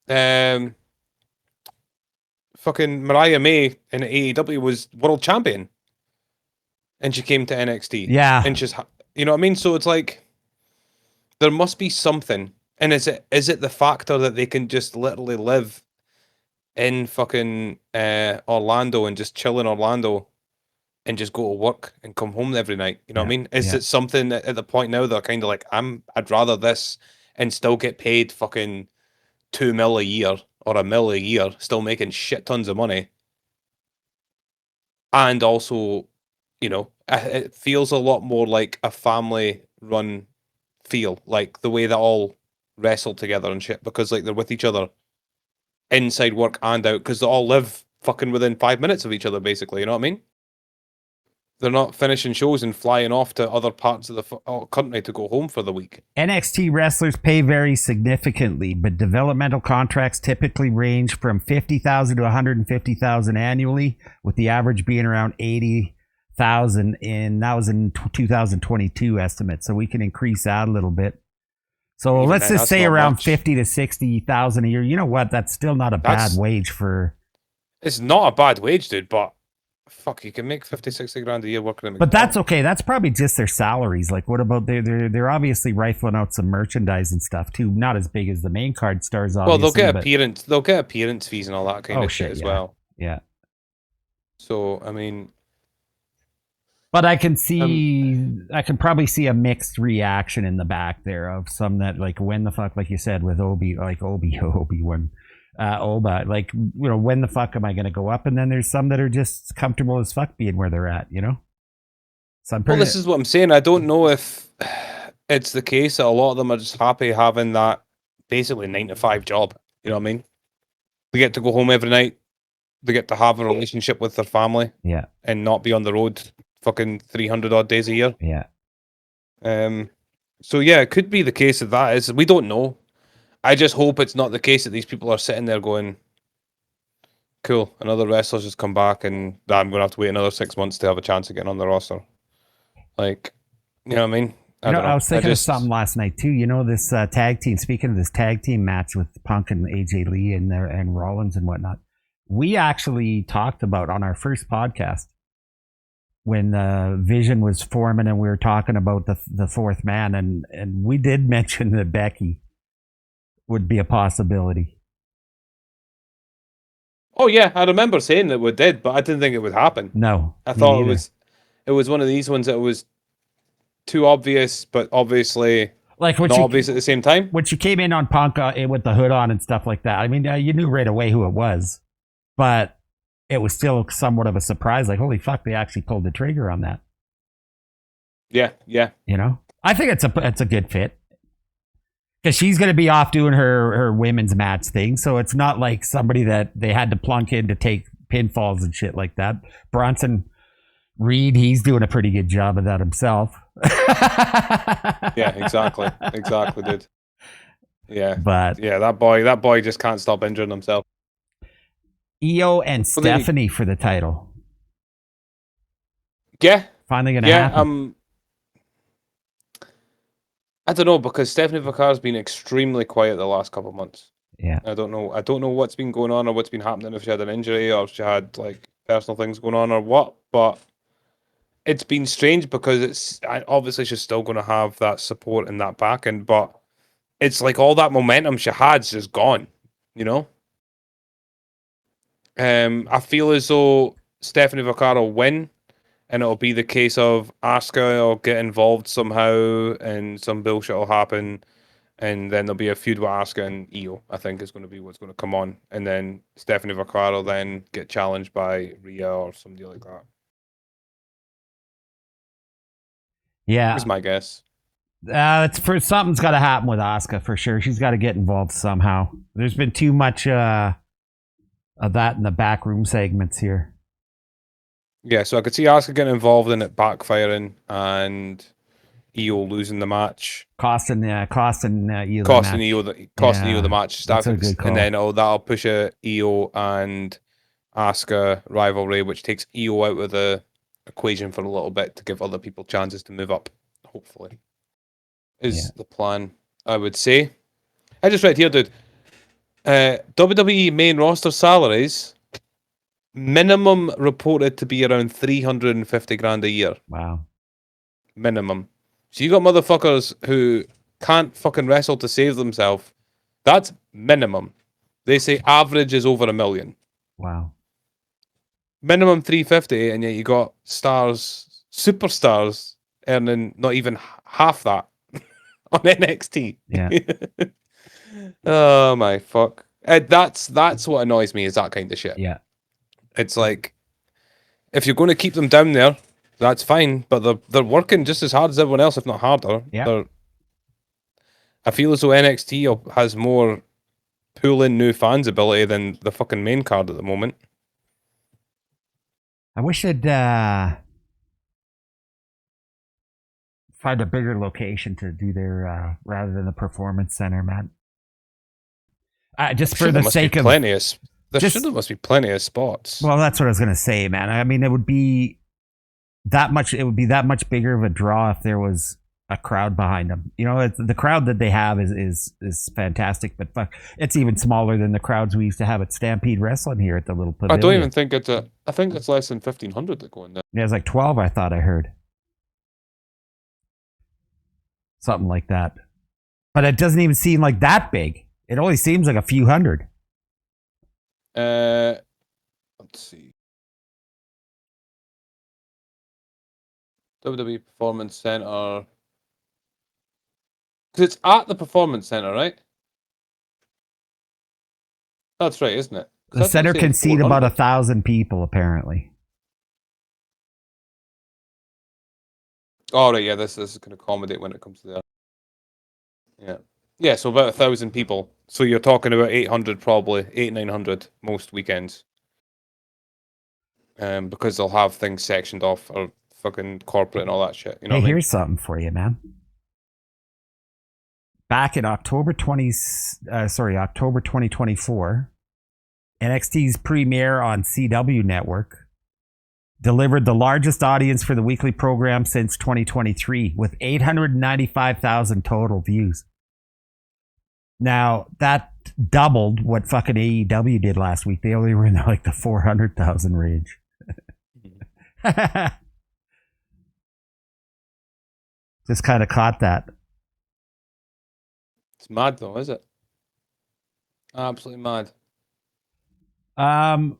D: Mariah May in AEW was world champion. And she came to NXT.
C: Yeah.
D: And she's, you know what I mean? So it's like, there must be something. And is it the factor that they can just literally live in fucking Orlando and just chill in Orlando and just go to work and come home every night? You know what I mean? Is it something that at the point now they're kind of like, I'd rather this and still get paid fucking $2 million a year or $1 million a year, still making shit tons of money. And also, you know, it feels a lot more like a family run feel, like the way they all wrestle together and shit, because like they're with each other inside work and out, because they all live fucking within 5 minutes of each other, basically. You know what I mean? They're not finishing shows and flying off to other parts of the country to go home for the week.
C: NXT wrestlers pay very significantly, but developmental contracts typically range from $50,000 to $150,000 annually, with the average being around $80,000. And that was in 2022 estimate, so we can increase that a little bit. So
D: Even
C: let's
D: then,
C: just
D: that's
C: say
D: not
C: around
D: much.
C: 50 to 60,000 a year. You know what? That's still not a bad wage for.
D: It's not a bad wage, dude, but fuck, you can make 50, 60 grand a year working in
C: But that's okay. That's probably just their salaries. Like, what about they're obviously rifling out some merchandise and stuff too. Not as big as the main card stars, obviously.
D: Well, they'll
C: but-
D: get appearance fees and all that kind of shit as
C: yeah.
D: well.
C: Yeah.
D: So I mean,
C: but I can probably see a mixed reaction in the back there of some that like, when the fuck, like you said with Obi when Oba, like, you know, when the fuck am I going to go up? And then there's some that are just comfortable as fuck being where they're at, you know? So
D: well, this is what I'm saying. I don't know if it's the case that a lot of them are just happy having that basically 9-to-5 job. You know what I mean? They get to go home every night. They get to have a relationship with their family.
C: Yeah.
D: And not be on the road fucking 300 odd days a year.
C: Yeah.
D: So yeah, it could be the case that is. We don't know. I just hope it's not the case that these people are sitting there going, "Cool, another wrestler's just come back, and I'm going to have to wait another 6 months to have a chance of getting on the roster." Like, you know what I mean? I don't know.
C: I was thinking of something last night too. You know, this tag team. Speaking of this tag team match with Punk and AJ Lee and Rollins and whatnot, we actually talked about on our first podcast when Vision was forming, and we were talking about the fourth man, and we did mention that Becky would be a possibility.
D: Oh yeah, I remember saying that we did, but I didn't think it would happen.
C: No,
D: I thought it was one of these ones that was too obvious, but obviously
C: like
D: not obvious at the same time.
C: When she came in on Punk with the hood on and stuff like that, I mean, you knew right away who it was, but it was still somewhat of a surprise. Like, holy fuck, they actually pulled the trigger on that.
D: Yeah.
C: You know, I think it's a good fit because she's going to be off doing her women's match thing, so it's not like somebody that they had to plunk in to take pinfalls and shit like that. Bronson Reed, he's doing a pretty good job of that himself.
D: Yeah, exactly, dude. Yeah,
C: but
D: yeah, that boy just can't stop injuring himself.
C: Io and Stephanie for the title.
D: Yeah,
C: finally gonna happen.
D: I don't know, because Stephanie Vacar's been extremely quiet the last couple of months.
C: Yeah,
D: I don't know what's been going on or what's been happening, if she had an injury or if she had like personal things going on or what, but it's been strange because obviously she's still going to have that support in that back end, but it's like all that momentum she had's just gone, you know? I feel as though Stephanie Vacar will win, and it'll be the case of Asuka will get involved somehow and some bullshit will happen, and then there'll be a feud with Asuka and Io, I think is going to be what's going to come on, and then Stephanie Vacar will then get challenged by Rhea or somebody like that.
C: Yeah,
D: that's my guess.
C: It's for something's got to happen with Asuka for sure. She's got to get involved somehow. There's been too much of that in the backroom segments here.
D: Yeah, so I could see Asuka getting involved in it backfiring and Io losing the match,
C: costing Io
D: the match. And then that'll push a Io and Asuka rivalry, which takes Io out of the equation for a little bit to give other people chances to move up, hopefully, is the plan, I would say. I just read here, dude, WWE main roster salaries minimum reported to be around 350 grand a year.
C: Wow.
D: Minimum. So you got motherfuckers who can't fucking wrestle to save themselves. That's minimum. They say average is over $1 million.
C: Wow.
D: Minimum 350, and yet you got superstars earning not even half that on NXT.
C: Yeah.
D: Oh my fuck. That's what annoys me, is that kind of shit.
C: Yeah.
D: It's like, if you're going to keep them down there, that's fine, but they're working just as hard as everyone else, if not harder.
C: Yeah.
D: I feel as though NXT has more pull in new fans ability than the fucking main card at the moment.
C: I wish they'd find a bigger location to do their rather than the Performance Center, man. Just for the sake of
D: there must be plenty of spots.
C: Well, that's what I was gonna say, man. I mean, it would be that much bigger of a draw if there was a crowd behind them. You know, the crowd that they have is fantastic, but fuck, it's even smaller than the crowds we used to have at Stampede Wrestling here at the little pavilion.
D: I don't even think I think it's less than 1,500 that go in there.
C: Yeah, it's like 12, I thought I heard. Something like that. But it doesn't even seem like that big. It only seems like a few hundred.
D: Let's see. WWE Performance Center. Because it's at the Performance Center, right? That's right, isn't it?
C: The center can seat about 1,000 people, apparently.
D: Oh, right, yeah, this can accommodate when it comes to that. Yeah. Yeah, so about 1,000 people. So you're talking about 800 probably, 900 most weekends. Because they'll have things sectioned off or fucking corporate and all that shit. You know
C: hey, here's something for you, man. back in October 2024, NXT's premiere on CW Network delivered the largest audience for the weekly program since 2023 with 895,000 total views. Now, that doubled what fucking AEW did last week. They only were in like the 400,000 range. Just kind of caught that.
D: It's mad though, is it? Absolutely mad.
C: What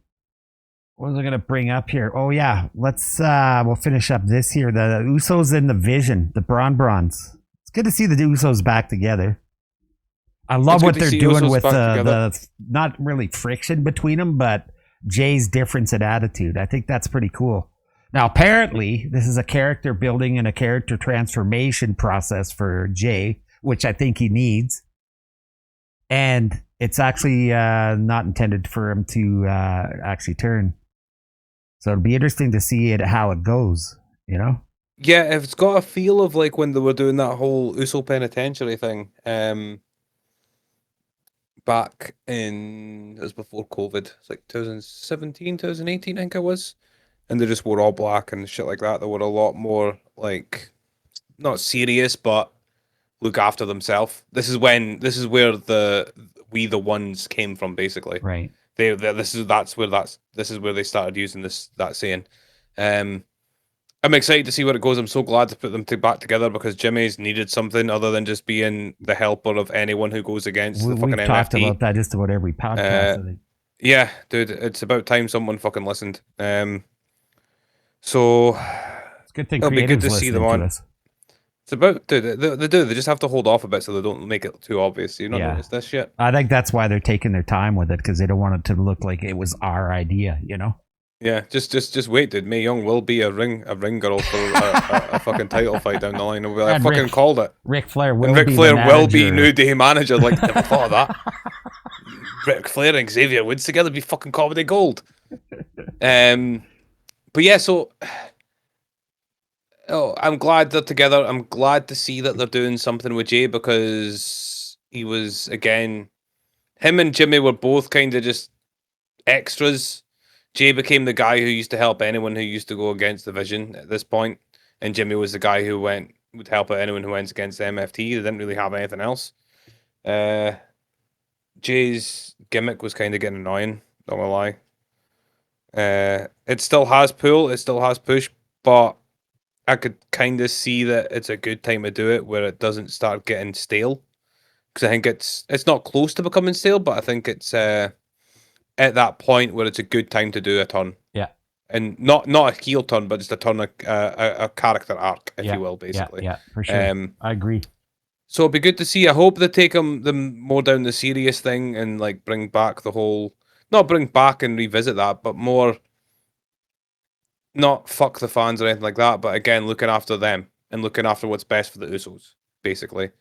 C: was I gonna bring up here? Oh yeah, let's we'll finish up this here. The Usos and the Vision, the Bronze. It's good to see the Usos back together. I love what they're doing with the not really friction between them, but Jay's difference in attitude. I think that's pretty cool. Now, apparently, this is a character building and a character transformation process for Jay, which I think he needs. And it's actually not intended for him to actually turn. So it'll be interesting to see how it goes, you know?
D: Yeah, it's got a feel of like when they were doing that whole Uso penitentiary thing. Back in, it was before COVID. It's like 2017, 2018, I think it was. And they just wore all black and shit like that. They were a lot more like, not serious, but look after themselves. This is where We the Ones came from, basically.
C: Right.
D: This is where they started using that saying. I'm excited to see where it goes. I'm so glad to put them back together because Jimmy's needed something other than just being the helper of anyone who goes against the fucking MFT.
C: We've talked about that just about every podcast, I think.
D: Yeah, dude, it's about time someone fucking listened. So
C: it's a good thing
D: it'll be good to see them on.
C: Us.
D: It's about, dude, they just have to hold off a bit so they don't make it too obvious. You not notice this shit?
C: I think that's why they're taking their time with it because they don't want it to look like it was our idea, you know?
D: Yeah, just wait, dude. Mae Young will be a ring girl for a fucking title fight down the line. We'll be like, I fucking called it.
C: Ric Flair will
D: be New Day manager. Like, never thought of that. Ric Flair and Xavier Woods together be fucking comedy gold. But yeah, so I'm glad they're together. I'm glad to see that they're doing something with Jay because he was, again, him and Jimmy were both kind of just extras. Jay became the guy who used to help anyone who used to go against the Vision at this point, and Jimmy was the guy who would help anyone who went against the MFT. They didn't really have anything else. Jay's gimmick was kind of getting annoying, not gonna lie. It still has pull, it still has push, but I could kind of see that it's a good time to do it where it doesn't start getting stale. Because I think it's not close to becoming stale, but I think it's at that point where it's a good time to do a turn.
C: Yeah.
D: And not a heel turn, but just a turn, a character arc, if you will, basically.
C: Yeah, for sure. I agree.
D: So it'd be good to see. I hope they take them more down the serious thing and like bring back the whole, not bring back and revisit that, but more not fuck the fans or anything like that, but again, looking after them and looking after what's best for the Usos, basically.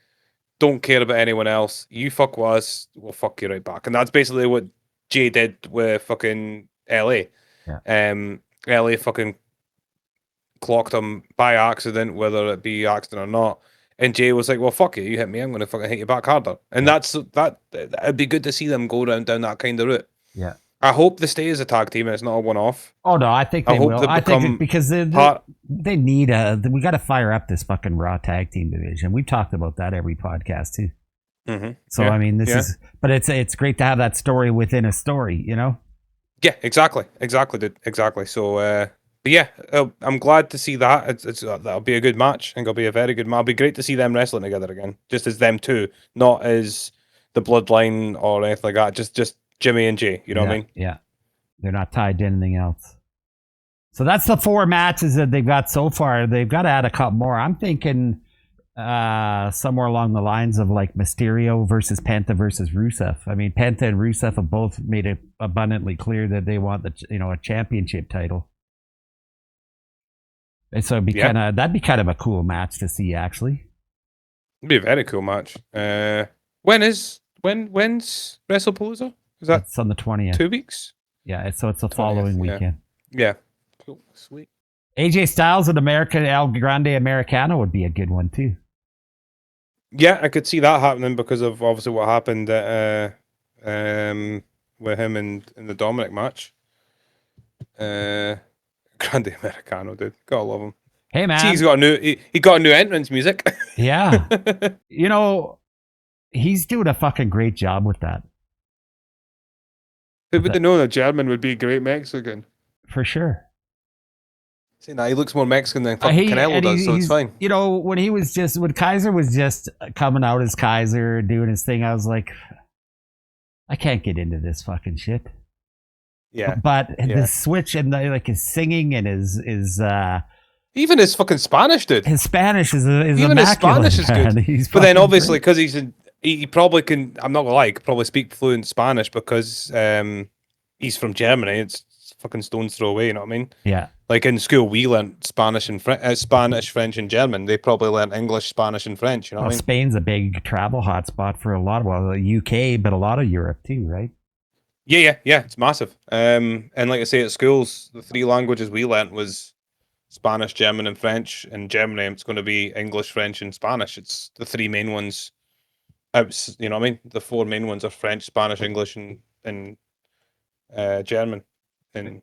D: Don't care about anyone else. You fuck with us, we'll fuck you right back. And that's basically what Jay did with fucking LA.
C: Yeah.
D: LA fucking clocked him by accident, whether it be accident or not. And Jay was like, well, fuck you hit me, I'm going to fucking hit you back harder. And it'd be good to see them go down that kind of route.
C: Yeah.
D: I hope they stay as a tag team and it's not a one-off.
C: Oh, no, I think they will. I think because they need we got to fire up this fucking Raw tag team division. We've talked about that every podcast, too.
D: Mm-hmm.
C: So, I mean, but it's great to have that story within a story, you know?
D: Yeah, exactly, dude. Exactly. So, but yeah, I'm glad to see that. That'll be a good match. I think it'll be a very good match. It'll be great to see them wrestling together again, just as them two, not as the Bloodline or anything like that. Just Jimmy and Jay. You know what I mean?
C: Yeah, they're not tied to anything else. So that's the 4 matches that they've got so far. They've got to add a couple more. I'm thinking somewhere along the lines of like Mysterio versus Penta versus Rusev. I mean, Penta and Rusev have both made it abundantly clear that they want a championship title. And so that'd be kind of a cool match to see, actually.
D: It'd be a very cool match. When's Wrestlepalooza? Is that?
C: It's on the 20th.
D: 2 weeks?
C: Yeah, so it's the following weekend.
D: Yeah. Cool. Sweet.
C: AJ Styles and El Grande Americano would be a good one too.
D: Yeah, I could see that happening because of obviously what happened with him in the Dominic match. Grande Americano, dude. Gotta love him.
C: Hey,
D: See,
C: man.
D: he got a new entrance music.
C: Yeah. You know, he's doing a fucking great job with that.
D: Who would have known a German would be a great Mexican?
C: For sure.
D: See, now he looks more Mexican than fucking Canelo does, so it's fine.
C: You know, when Kaiser was just coming out as Kaiser, doing his thing, I was like, I can't get into this fucking shit.
D: Yeah.
C: But the switch and his singing and his
D: even his fucking Spanish, dude.
C: His Spanish is
D: even his Spanish is good. But then obviously
C: because
D: because he probably can. I'm not gonna lie, he could probably speak fluent Spanish because he's from Germany. It's fucking stone's throw away. You know what I mean?
C: Yeah.
D: Like in school, we learned Spanish and Spanish, French, and German. They probably learned English, Spanish, and French. You know what I mean?
C: Spain's a big travel hotspot for a lot of the UK, but a lot of Europe too, right?
D: Yeah. It's massive. And like I say, at schools, the 3 languages we learnt was Spanish, German, and French. In Germany, it's going to be English, French, and Spanish. It's the 3 main ones. You know what I mean? The 4 main ones are French, Spanish, English, and German. And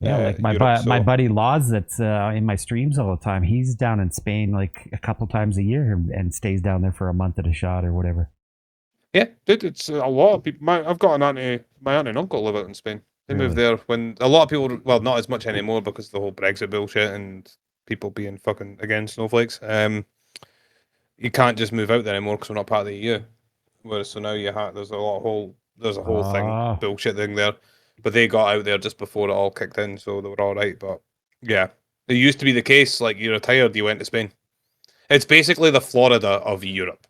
C: like my buddy Laws that's in my streams all the time. He's down in Spain like a couple times a year and stays down there for a month at a shot or whatever.
D: Yeah, dude, it's a lot of people. I've got my aunt and uncle live out in Spain. They moved there when a lot of people, well, not as much anymore because of the whole Brexit bullshit and people being fucking against snowflakes. You can't just move out there anymore because we're not part of the EU. Whereas so now there's a whole thing bullshit thing there. But they got out there just before it all kicked in, so they were all right. But yeah, it used to be the case. Like you retired, you went to Spain. It's basically the Florida of Europe.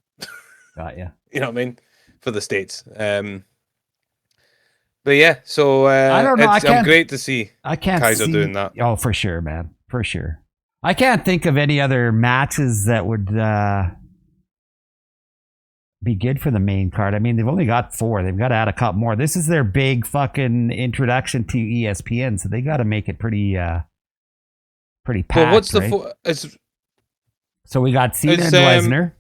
C: Got ya.
D: You know what I mean? For the States. But yeah, so
C: I don't know.
D: I'm great to see Kaiser doing that.
C: Oh, for sure, man. For sure. I can't think of any other matches that would be good for the main card. I mean, they've only got 4. They've got to add a couple more. This is their big fucking introduction to ESPN, so they got to make it pretty packed.
D: Well, what's the
C: right? So we got Cena and Lesnar.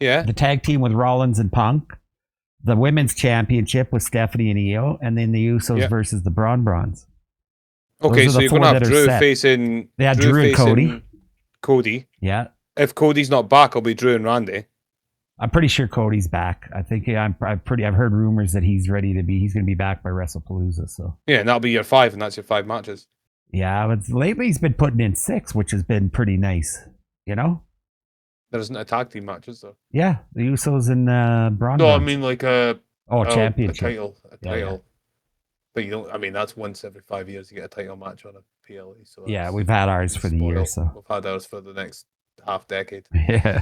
D: Yeah.
C: The tag team with Rollins and Punk. The women's championship with Stephanie and Io, and then the Usos versus the Brawns.
D: Okay, so you're going to have Drew facing...
C: Yeah, Drew and Cody.
D: Cody.
C: Yeah.
D: If Cody's not back, it'll be Drew and Randy.
C: I'm pretty sure Cody's back. I think I've heard rumors that he's going to be back by WrestlePalooza. So
D: yeah, and that'll be your 5, and that's your 5 matches.
C: Yeah, but lately he's been putting in 6, which has been pretty nice. You know,
D: there isn't a tag team match, is there?
C: Yeah, the Usos and Braun.
D: No, I mean like
C: championship,
D: a title. Yeah. But you don't. I mean, that's once every 5 years you get a title match on a PLE. So
C: yeah, we've had ours for the year. So
D: we've had ours for the next half decade.
C: Yeah.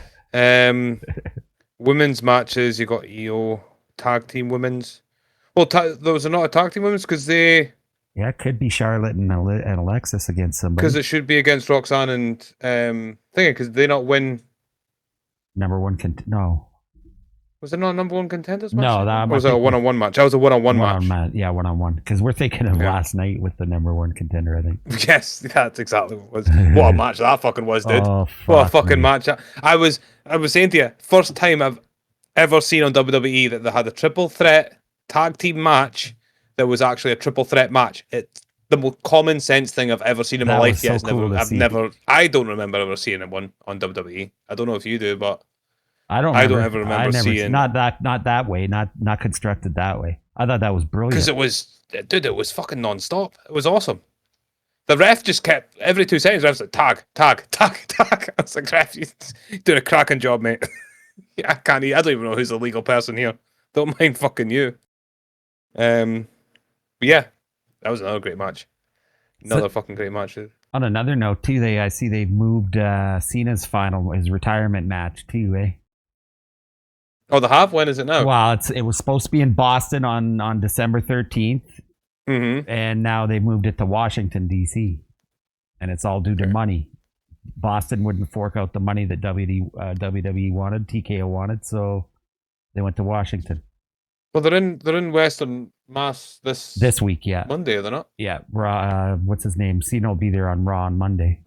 D: Women's matches, you got EO tag team women's. Well, those are not a tag team women's because they.
C: Yeah, it could be Charlotte and Alexis against somebody.
D: Because it should be against Roxanne and thinking because they not win.
C: Number one no.
D: Was it not a number 1 contenders match?
C: No, that
D: was a 1-on-1 match. That was a 1-on-1 match.
C: Yeah, 1-on-1. Because we're thinking of last night with the number 1 contender, I think.
D: Yes, that's exactly what it was. What a match that fucking was, dude. What a fucking match. I was saying to you, first time I've ever seen on WWE that they had a triple threat tag team match that was actually a triple threat match. It's the most common sense thing I've ever seen in my life.
C: So cool
D: I don't remember ever seeing one on WWE. I don't know if you do, but
C: I don't
D: ever remember seeing
C: not that way, not constructed that way. I thought that was brilliant
D: because it was fucking non-stop. It was awesome. The ref just kept every 2 seconds. The ref's like tag. I was like, ref, you're doing a cracking job, mate. Yeah, I don't even know who's the legal person here. Don't mind fucking you. But yeah, that was another great match. Another fucking great match.
C: On another note, too, I see they've moved Cena's his retirement match too, eh?
D: Oh, they have? When is it now?
C: Well, it was supposed to be in Boston on December 13th, and now they moved it to Washington, D.C., and it's all due to money. Boston wouldn't fork out the money that WWE wanted, TKO wanted, so they went to Washington.
D: Well, they're in Western Mass this
C: week, yeah.
D: Monday, are they not?
C: Yeah. What's his name? Cena will be there on Raw on Monday.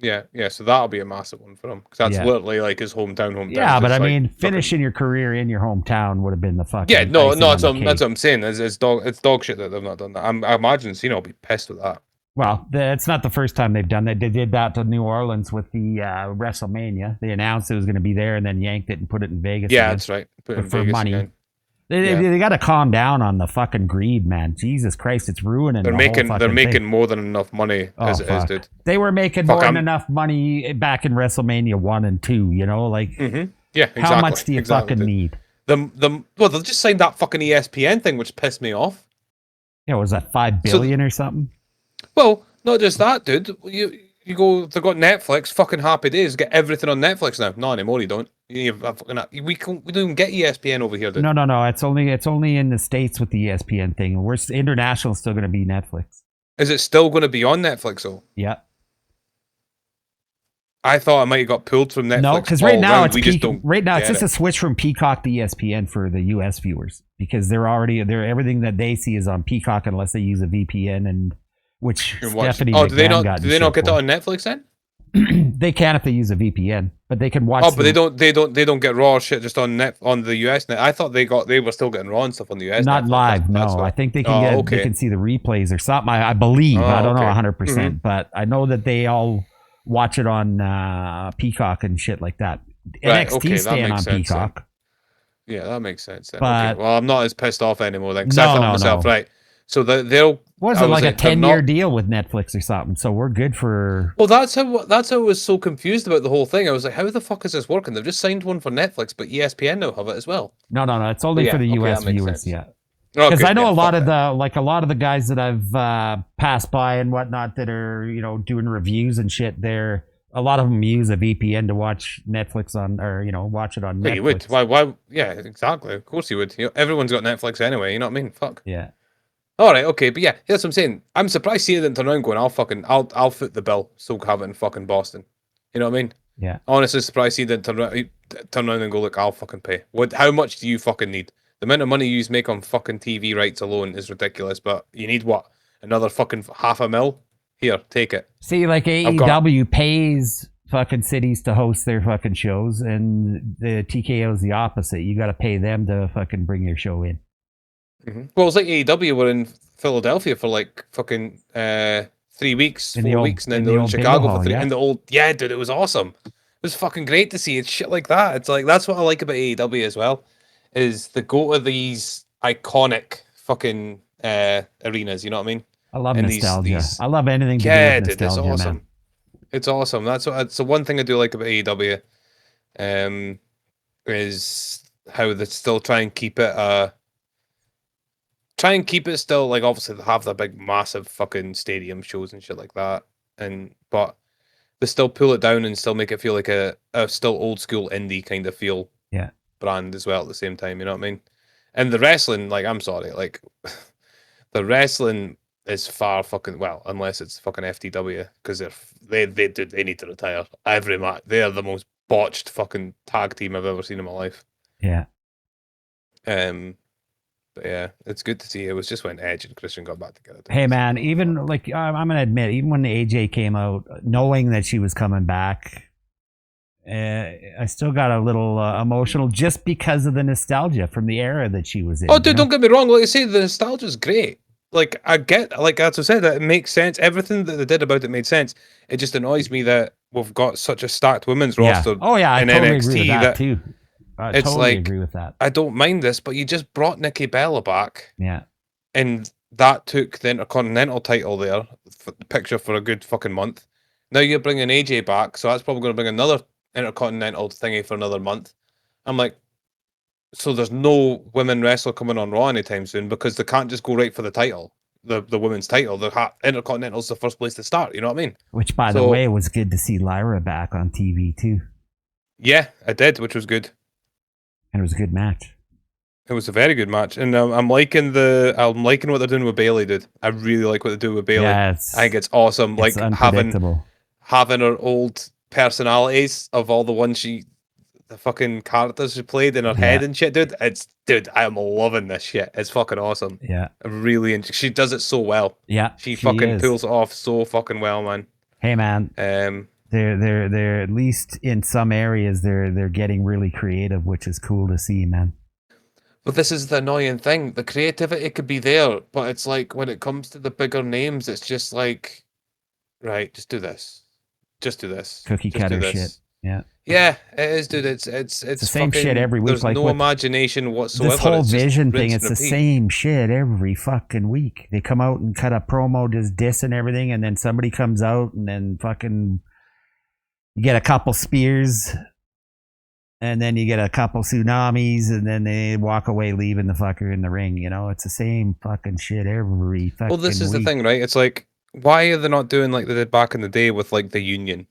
D: Yeah. So that'll be a massive one for him because that's literally like his hometown.
C: Yeah, but I
D: like,
C: mean, finishing your career in your hometown would have been the fucking.
D: Yeah, no,
C: icing on
D: that's
C: the
D: what
C: cake.
D: I'm saying. It's dog shit that they've not done that. I imagine Cena will be pissed with that.
C: Well, it's not the first time they've done that. They did that to New Orleans with the WrestleMania. They announced it was going to be there and then yanked it and put it in Vegas.
D: Yeah,
C: again.
D: that's right. Put it in
C: for
D: Vegas
C: money.
D: again.
C: They got to calm down on the fucking greed, man. Jesus Christ, it's ruining.
D: They're making
C: thing.
D: more than enough money as it is, dude.
C: They were making more than enough money back in WrestleMania 1 and 2. You know, like
D: yeah, exactly.
C: How much do you fucking need?
D: Well, they just signed that fucking ESPN thing, which pissed me off.
C: Yeah, was that $5 billion or something?
D: Well, not just that, dude. You go, they've got Netflix. Fucking happy days. Get everything on Netflix now. Not anymore. You don't. We don't even get ESPN over here, dude.
C: No. It's only in the States with the ESPN thing. We're international. Still going to be Netflix.
D: Is it still going to be on Netflix though?
C: Yeah.
D: I thought it might have got pulled from Netflix.
C: No, because right now it's
D: just
C: a switch from Peacock to ESPN for the US viewers because they're everything that they see is on Peacock unless they use a VPN and which Stephanie.
D: Oh, do they not get that on Netflix then?
C: They can if they use a VPN, but they can watch.
D: Oh, but they don't get Raw shit just on the US net. I thought they were still getting Raw and stuff on the US.
C: Not
D: Netflix.
C: live, no. I think they can they can see the replays or something. I believe. I don't know 100%, but I know that they all watch it on Peacock and shit like that.
D: Right,
C: NXT staying on Peacock.
D: Then. Yeah, that makes sense. Then.
C: But,
D: well, I'm not as pissed off anymore then because I thought myself right. So they'll.
C: Was it like a 10-year deal with Netflix or something? So we're good for.
D: Well, that's how I was so confused about the whole thing. I was like, how the fuck is this working? They've just signed one for Netflix, but ESPN now have it as well.
C: No. It's only for the US viewers. Yeah.
D: Because
C: I know a lot of the guys that I've passed by and whatnot that are doing reviews and shit. A lot of them use a VPN to watch Netflix on or watch it on Netflix.
D: You would. Why? Yeah, exactly. Of course you would. Everyone's got Netflix anyway. You know what I mean? Fuck.
C: Yeah.
D: All right, okay, but yeah, that's what I'm saying. I'm surprised Cena didn't turn around going, I'll foot the bill, so have it in fucking Boston. You know what I mean?
C: Yeah.
D: Honestly, surprised he didn't turn around and go, look, I'll fucking pay. How much do you fucking need? The amount of money you make on fucking TV rights alone is ridiculous, but you need what? Another fucking $500,000? Here, take it.
C: See, like AEW pays fucking cities to host their fucking shows, and the TKO is the opposite. You got to pay them to fucking bring your show in.
D: Mm-hmm. Well, it's like AEW were in Philadelphia for like fucking 3 weeks, 4 weeks, and then they were in Chicago for 3. In the old, dude, it was awesome. It was fucking great to see it. Shit like that. It's like that's what I like about AEW as well, is they go to these iconic fucking arenas. You know what I mean?
C: I love nostalgia. I love anything to do with nostalgia,
D: it's awesome.
C: Man.
D: It's awesome. That's the one thing I do like about AEW, is how they still try and keep it still, like, obviously they have the big massive fucking stadium shows and shit like that, but they still pull it down and still make it feel like a still old school indie kind of feel brand as well at the same time, you know what I mean? And the wrestling, like, I'm sorry, like the wrestling is far fucking, well, unless it's fucking FTW, because they need to retire every match. They are the most botched fucking tag team I've ever seen in my life.
C: Yeah.
D: But yeah, it's good to see. It was just when Edge and Christian got back together.
C: Hey man, even like I'm gonna admit, even when AJ came out, knowing that she was coming back, I still got a little emotional just because of the nostalgia from the era that she was in.
D: Oh, dude, don't get me wrong. Like I say, the nostalgia is great. Like I get, like as I said, that it makes sense. Everything that they did about it made sense. It just annoys me that we've got such a stacked women's roster.
C: Oh yeah, I totally agree with that too.
D: It's
C: totally
D: like,
C: agree with that.
D: I don't mind this, but you just brought Nikki Bella back.
C: Yeah.
D: And that took the Intercontinental title there, for the picture for a good fucking month. Now you're bringing AJ back, so that's probably going to bring another Intercontinental thingy for another month. I'm like, so there's no women wrestler coming on Raw anytime soon because they can't just go right for the title, the women's title. The Intercontinental's the first place to start, you know what I mean?
C: Which, by the way, was good to see Lyra back on TV too.
D: Yeah, I did, which was good.
C: And it was a good match.
D: It was a very good match, and I'm liking what they're doing with Bayley, dude. I really like what they're doing with Bayley.
C: Yeah,
D: I think it's awesome.
C: It's
D: like having her old personalities of all the fucking characters she played in her head and shit, dude. I am loving this shit. It's fucking awesome.
C: Yeah,
D: she does it so well.
C: Yeah,
D: she fucking pulls it off so fucking well, man.
C: Hey, man. They're at least in some areas they're getting really creative, which is cool to see, man.
D: But this is the annoying thing. The creativity could be there, but it's like when it comes to the bigger names, it's just like, right, just do this. Just do this.
C: Cookie
D: Just
C: cutter
D: do this.
C: shit. Yeah.
D: Yeah, it is, dude. It's
C: the same shit every week.
D: There's
C: like
D: no imagination whatsoever.
C: This whole
D: It's just
C: vision thing,
D: rinse
C: it's
D: and
C: the
D: repeat.
C: same shit every fucking week. They come out and cut a promo just dissing everything, and then somebody comes out and then fucking you get a couple spears, and then you get a couple tsunamis, and then they walk away leaving the fucker in the ring. You know, it's the same fucking shit every fucking
D: Well, this is
C: week.
D: the thing, right? It's like, why are they not doing like they did back in the day with like the Union?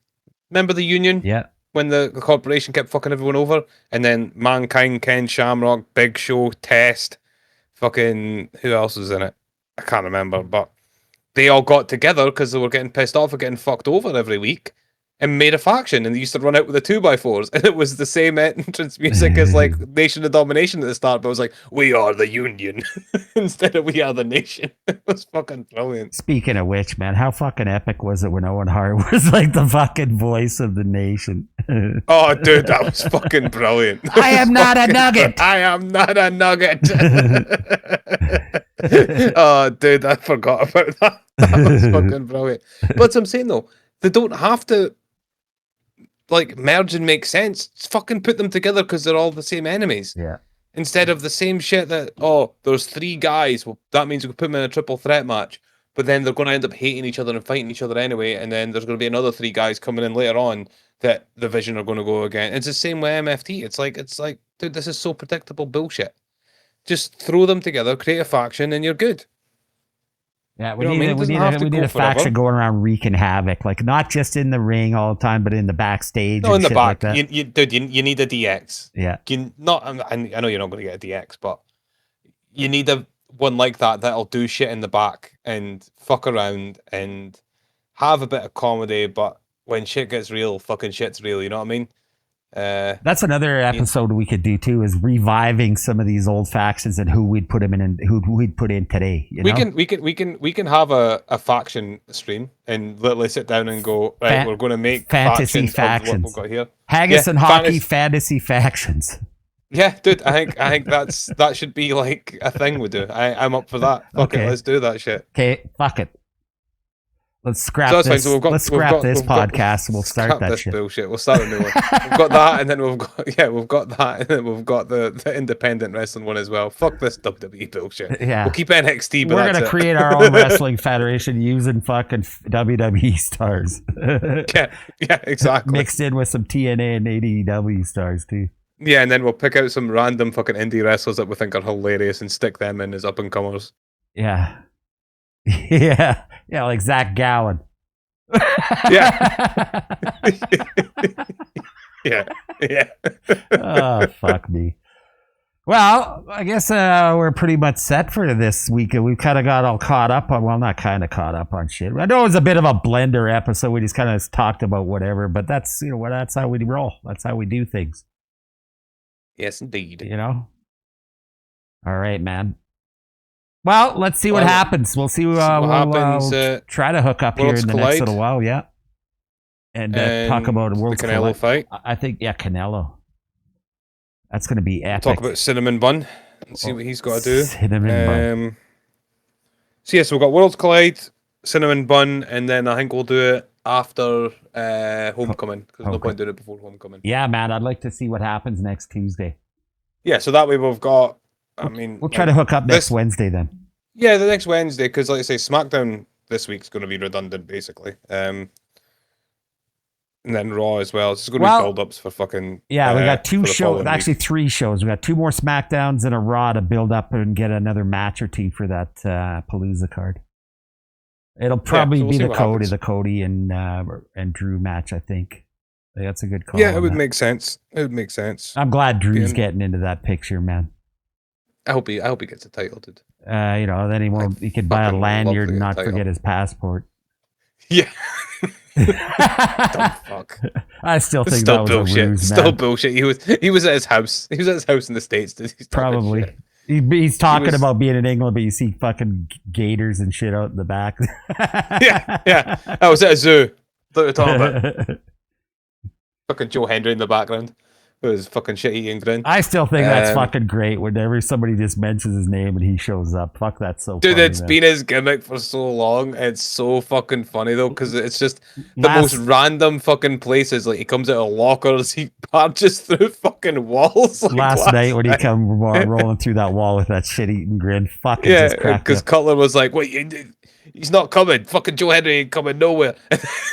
D: Remember the Union?
C: Yeah.
D: When the corporation kept fucking everyone over, and then Mankind, Ken Shamrock, Big Show, Test, fucking who else was in it? I can't remember, but they all got together because they were getting pissed off at getting fucked over every week, and made a faction, and they used to run out with the 2x4s, and it was the same entrance music as like Nation of Domination at the start, but it was like, we are the Union instead of we are the Nation. It was fucking brilliant.
C: Speaking of which, man, how fucking epic was it when Owen Hart was like the fucking voice of the nation?
D: Oh, dude, that was fucking brilliant.
C: I am not a nugget.
D: I am not a nugget. Oh, dude, I forgot about that. That was fucking brilliant. But I'm saying though, they don't have to like merge and make sense. Just fucking put them together because they're all the same enemies.
C: Yeah.
D: Instead of the same shit that, oh, there's 3 guys. Well, that means we can put them in a triple threat match. But then they're going to end up hating each other and fighting each other anyway. And then there's going to be another 3 guys coming in later on that the Vision are going to go again. It's the same with MFT. It's like, dude, this is so predictable bullshit. Just throw them together, create a faction, and you're good.
C: Yeah,
D: You know what I mean? It doesn't have to
C: we need
D: go
C: a faction
D: forever.
C: going around wreaking havoc, like not just in the ring all the time, but in the backstage.
D: No,
C: and
D: in the
C: shit
D: back.
C: like that.
D: You need a DX.
C: Yeah.
D: I know you're not going to get a DX, but you need one like that that'll do shit in the back and fuck around and have a bit of comedy, but when shit gets real, fucking shit's real, you know what I mean?
C: That's another episode we could do too, is reviving some of these old factions and who we'd put them in and who we'd put in today. You know?
D: We can have a faction stream and literally sit down and go, right, we're going to make
C: fantasy
D: factions. Of what we've got here.
C: Haggis and Hockey fantasy factions.
D: Yeah, dude, I think that should be like a thing we do. I'm up for that. Fuck it, let's do that shit.
C: Okay, fuck it. Let's scrap
D: So that's
C: this.
D: fine. So
C: Let's scrap this podcast and we'll start that shit.
D: Bullshit. We'll start a new one. We've got that, and then we've got that, and then we've got the independent wrestling one as well. Fuck this WWE bullshit.
C: Yeah,
D: we'll keep NXT, but
C: we're gonna create our own wrestling federation using fucking WWE stars.
D: yeah, exactly.
C: Mixed in with some TNA and AEW stars too.
D: Yeah, and then we'll pick out some random fucking indie wrestlers that we think are hilarious and stick them in as up and comers.
C: Yeah. Yeah, like Zach Gowen.
D: Yeah. yeah.
C: Oh, fuck me. Well, I guess we're pretty much set for this week. We've kind of got all caught up on, well, not kind of caught up on shit. I know it was a bit of a blender episode. We just kind of talked about whatever, but that's, that's how we roll. That's how we do things.
D: Yes, indeed.
C: All right, man. Well, let's see what happens. We'll see what happens. We'll try to hook up here in the next little while, yeah. And talk about World's
D: the Canelo fight.
C: I think, yeah, Canelo. That's going to be epic.
D: Talk about Cinnamon Bun and see what he's got to do.
C: Cinnamon Bun.
D: So we've got Worlds Collide, Cinnamon Bun, and then I think we'll do it after Homecoming, because there's no point doing it before Homecoming.
C: Yeah, man, I'd like to see what happens next Tuesday.
D: Yeah, so that way we've got,
C: we'll try to hook up next Wednesday then.
D: Yeah, the next Wednesday, because like I say, SmackDown this week's going to be redundant, basically. And then Raw as well. It's going to be build-ups for fucking...
C: Yeah, we got 2 shows, actually 3 shows. We got 2 more SmackDowns and a Raw to build up and get another match or 2 for that Palooza card. It'll probably be the Cody and Drew match, I think. That's a good call.
D: Yeah, it would make sense. It would make sense.
C: I'm glad Drew's getting into that picture, man.
D: I hope he gets a title, dude.
C: Then he could buy a lanyard and not forget his passport.
D: Yeah. Dumb fuck.
C: I still think
D: still
C: that was
D: bullshit.
C: a ruse, man.
D: Still bullshit. He was at his house. He was at his house in the States.
C: Probably. He's talking about being in England, but you see fucking gators and shit out in the back.
D: yeah. I was at a zoo. That's what we're talking about. fucking Joe Hendry in the background with his fucking shit-eating grin.
C: I still think that's fucking great whenever somebody just mentions his name and he shows up. Fuck, that's so
D: Dude,
C: funny,
D: it's
C: man.
D: been his gimmick for so long. It's so fucking funny, though, because it's just the most random fucking places. Like, he comes out of lockers, he barges through fucking walls. Like
C: last night when he come rolling through that wall with that shit-eating grin. Fucking just cracked
D: because
C: up.
D: Cutler was like, wait, he's not coming. Fucking Joe Hendry ain't coming nowhere.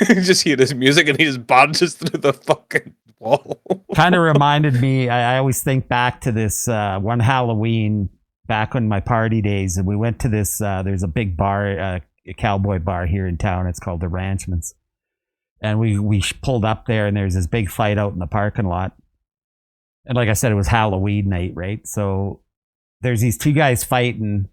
D: You just hear his music and he just barges through the fucking wall.
C: Kind of reminded me, I always think back to this one Halloween back in my party days, and we went to this, there's a big bar, a cowboy bar here in town. It's called the Ranchman's. And we pulled up there, and there's this big fight out in the parking lot. And like I said, it was Halloween night, right? So there's these two guys fighting,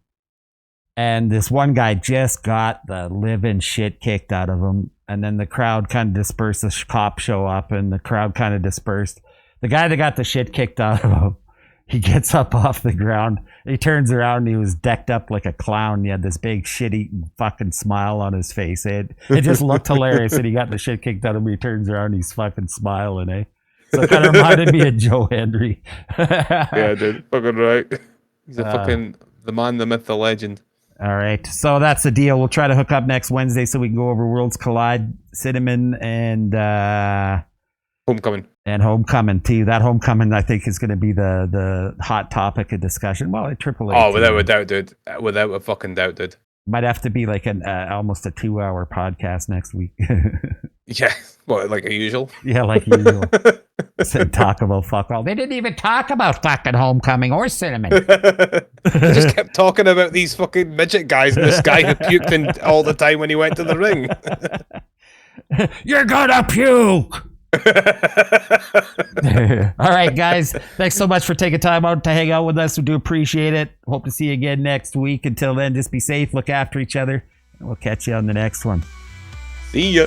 C: and this one guy just got the living shit kicked out of him. And then the crowd kind of dispersed. The cops show up, and the crowd kind of dispersed. The guy that got the shit kicked out of him, he gets up off the ground. He turns around, and he was decked up like a clown. He had this big shit-eating fucking smile on his face. It just looked hilarious. And he got the shit kicked out of him. He turns around, he's fucking smiling, eh? So it kind of reminded me of Joe Hendry.
D: Yeah, dude. Fucking right. He's a fucking the man, the myth, the legend.
C: All right. So that's the deal. We'll try to hook up next Wednesday so we can go over Worlds Collide, Cinnamon, and
D: Homecoming.
C: And Homecoming, too. That Homecoming, I think, is going to be the hot topic of discussion. Well, Triple H.
D: Oh, without a doubt, dude. Without a fucking doubt, dude.
C: Might have to be like an almost a 2-hour podcast next week.
D: Yeah. What, like usual?
C: Yeah, like usual. Said talk about fuck all. They didn't even talk about fucking Homecoming or Cinnamon.
D: They just kept talking about these fucking midget guys and this guy who puked in all the time when he went to the ring.
C: You're gonna puke! All right, guys. Thanks so much for taking time out to hang out with us. We do appreciate it. Hope to see you again next week. Until then, just be safe, look after each other, and we'll catch you on the next one.
D: See ya.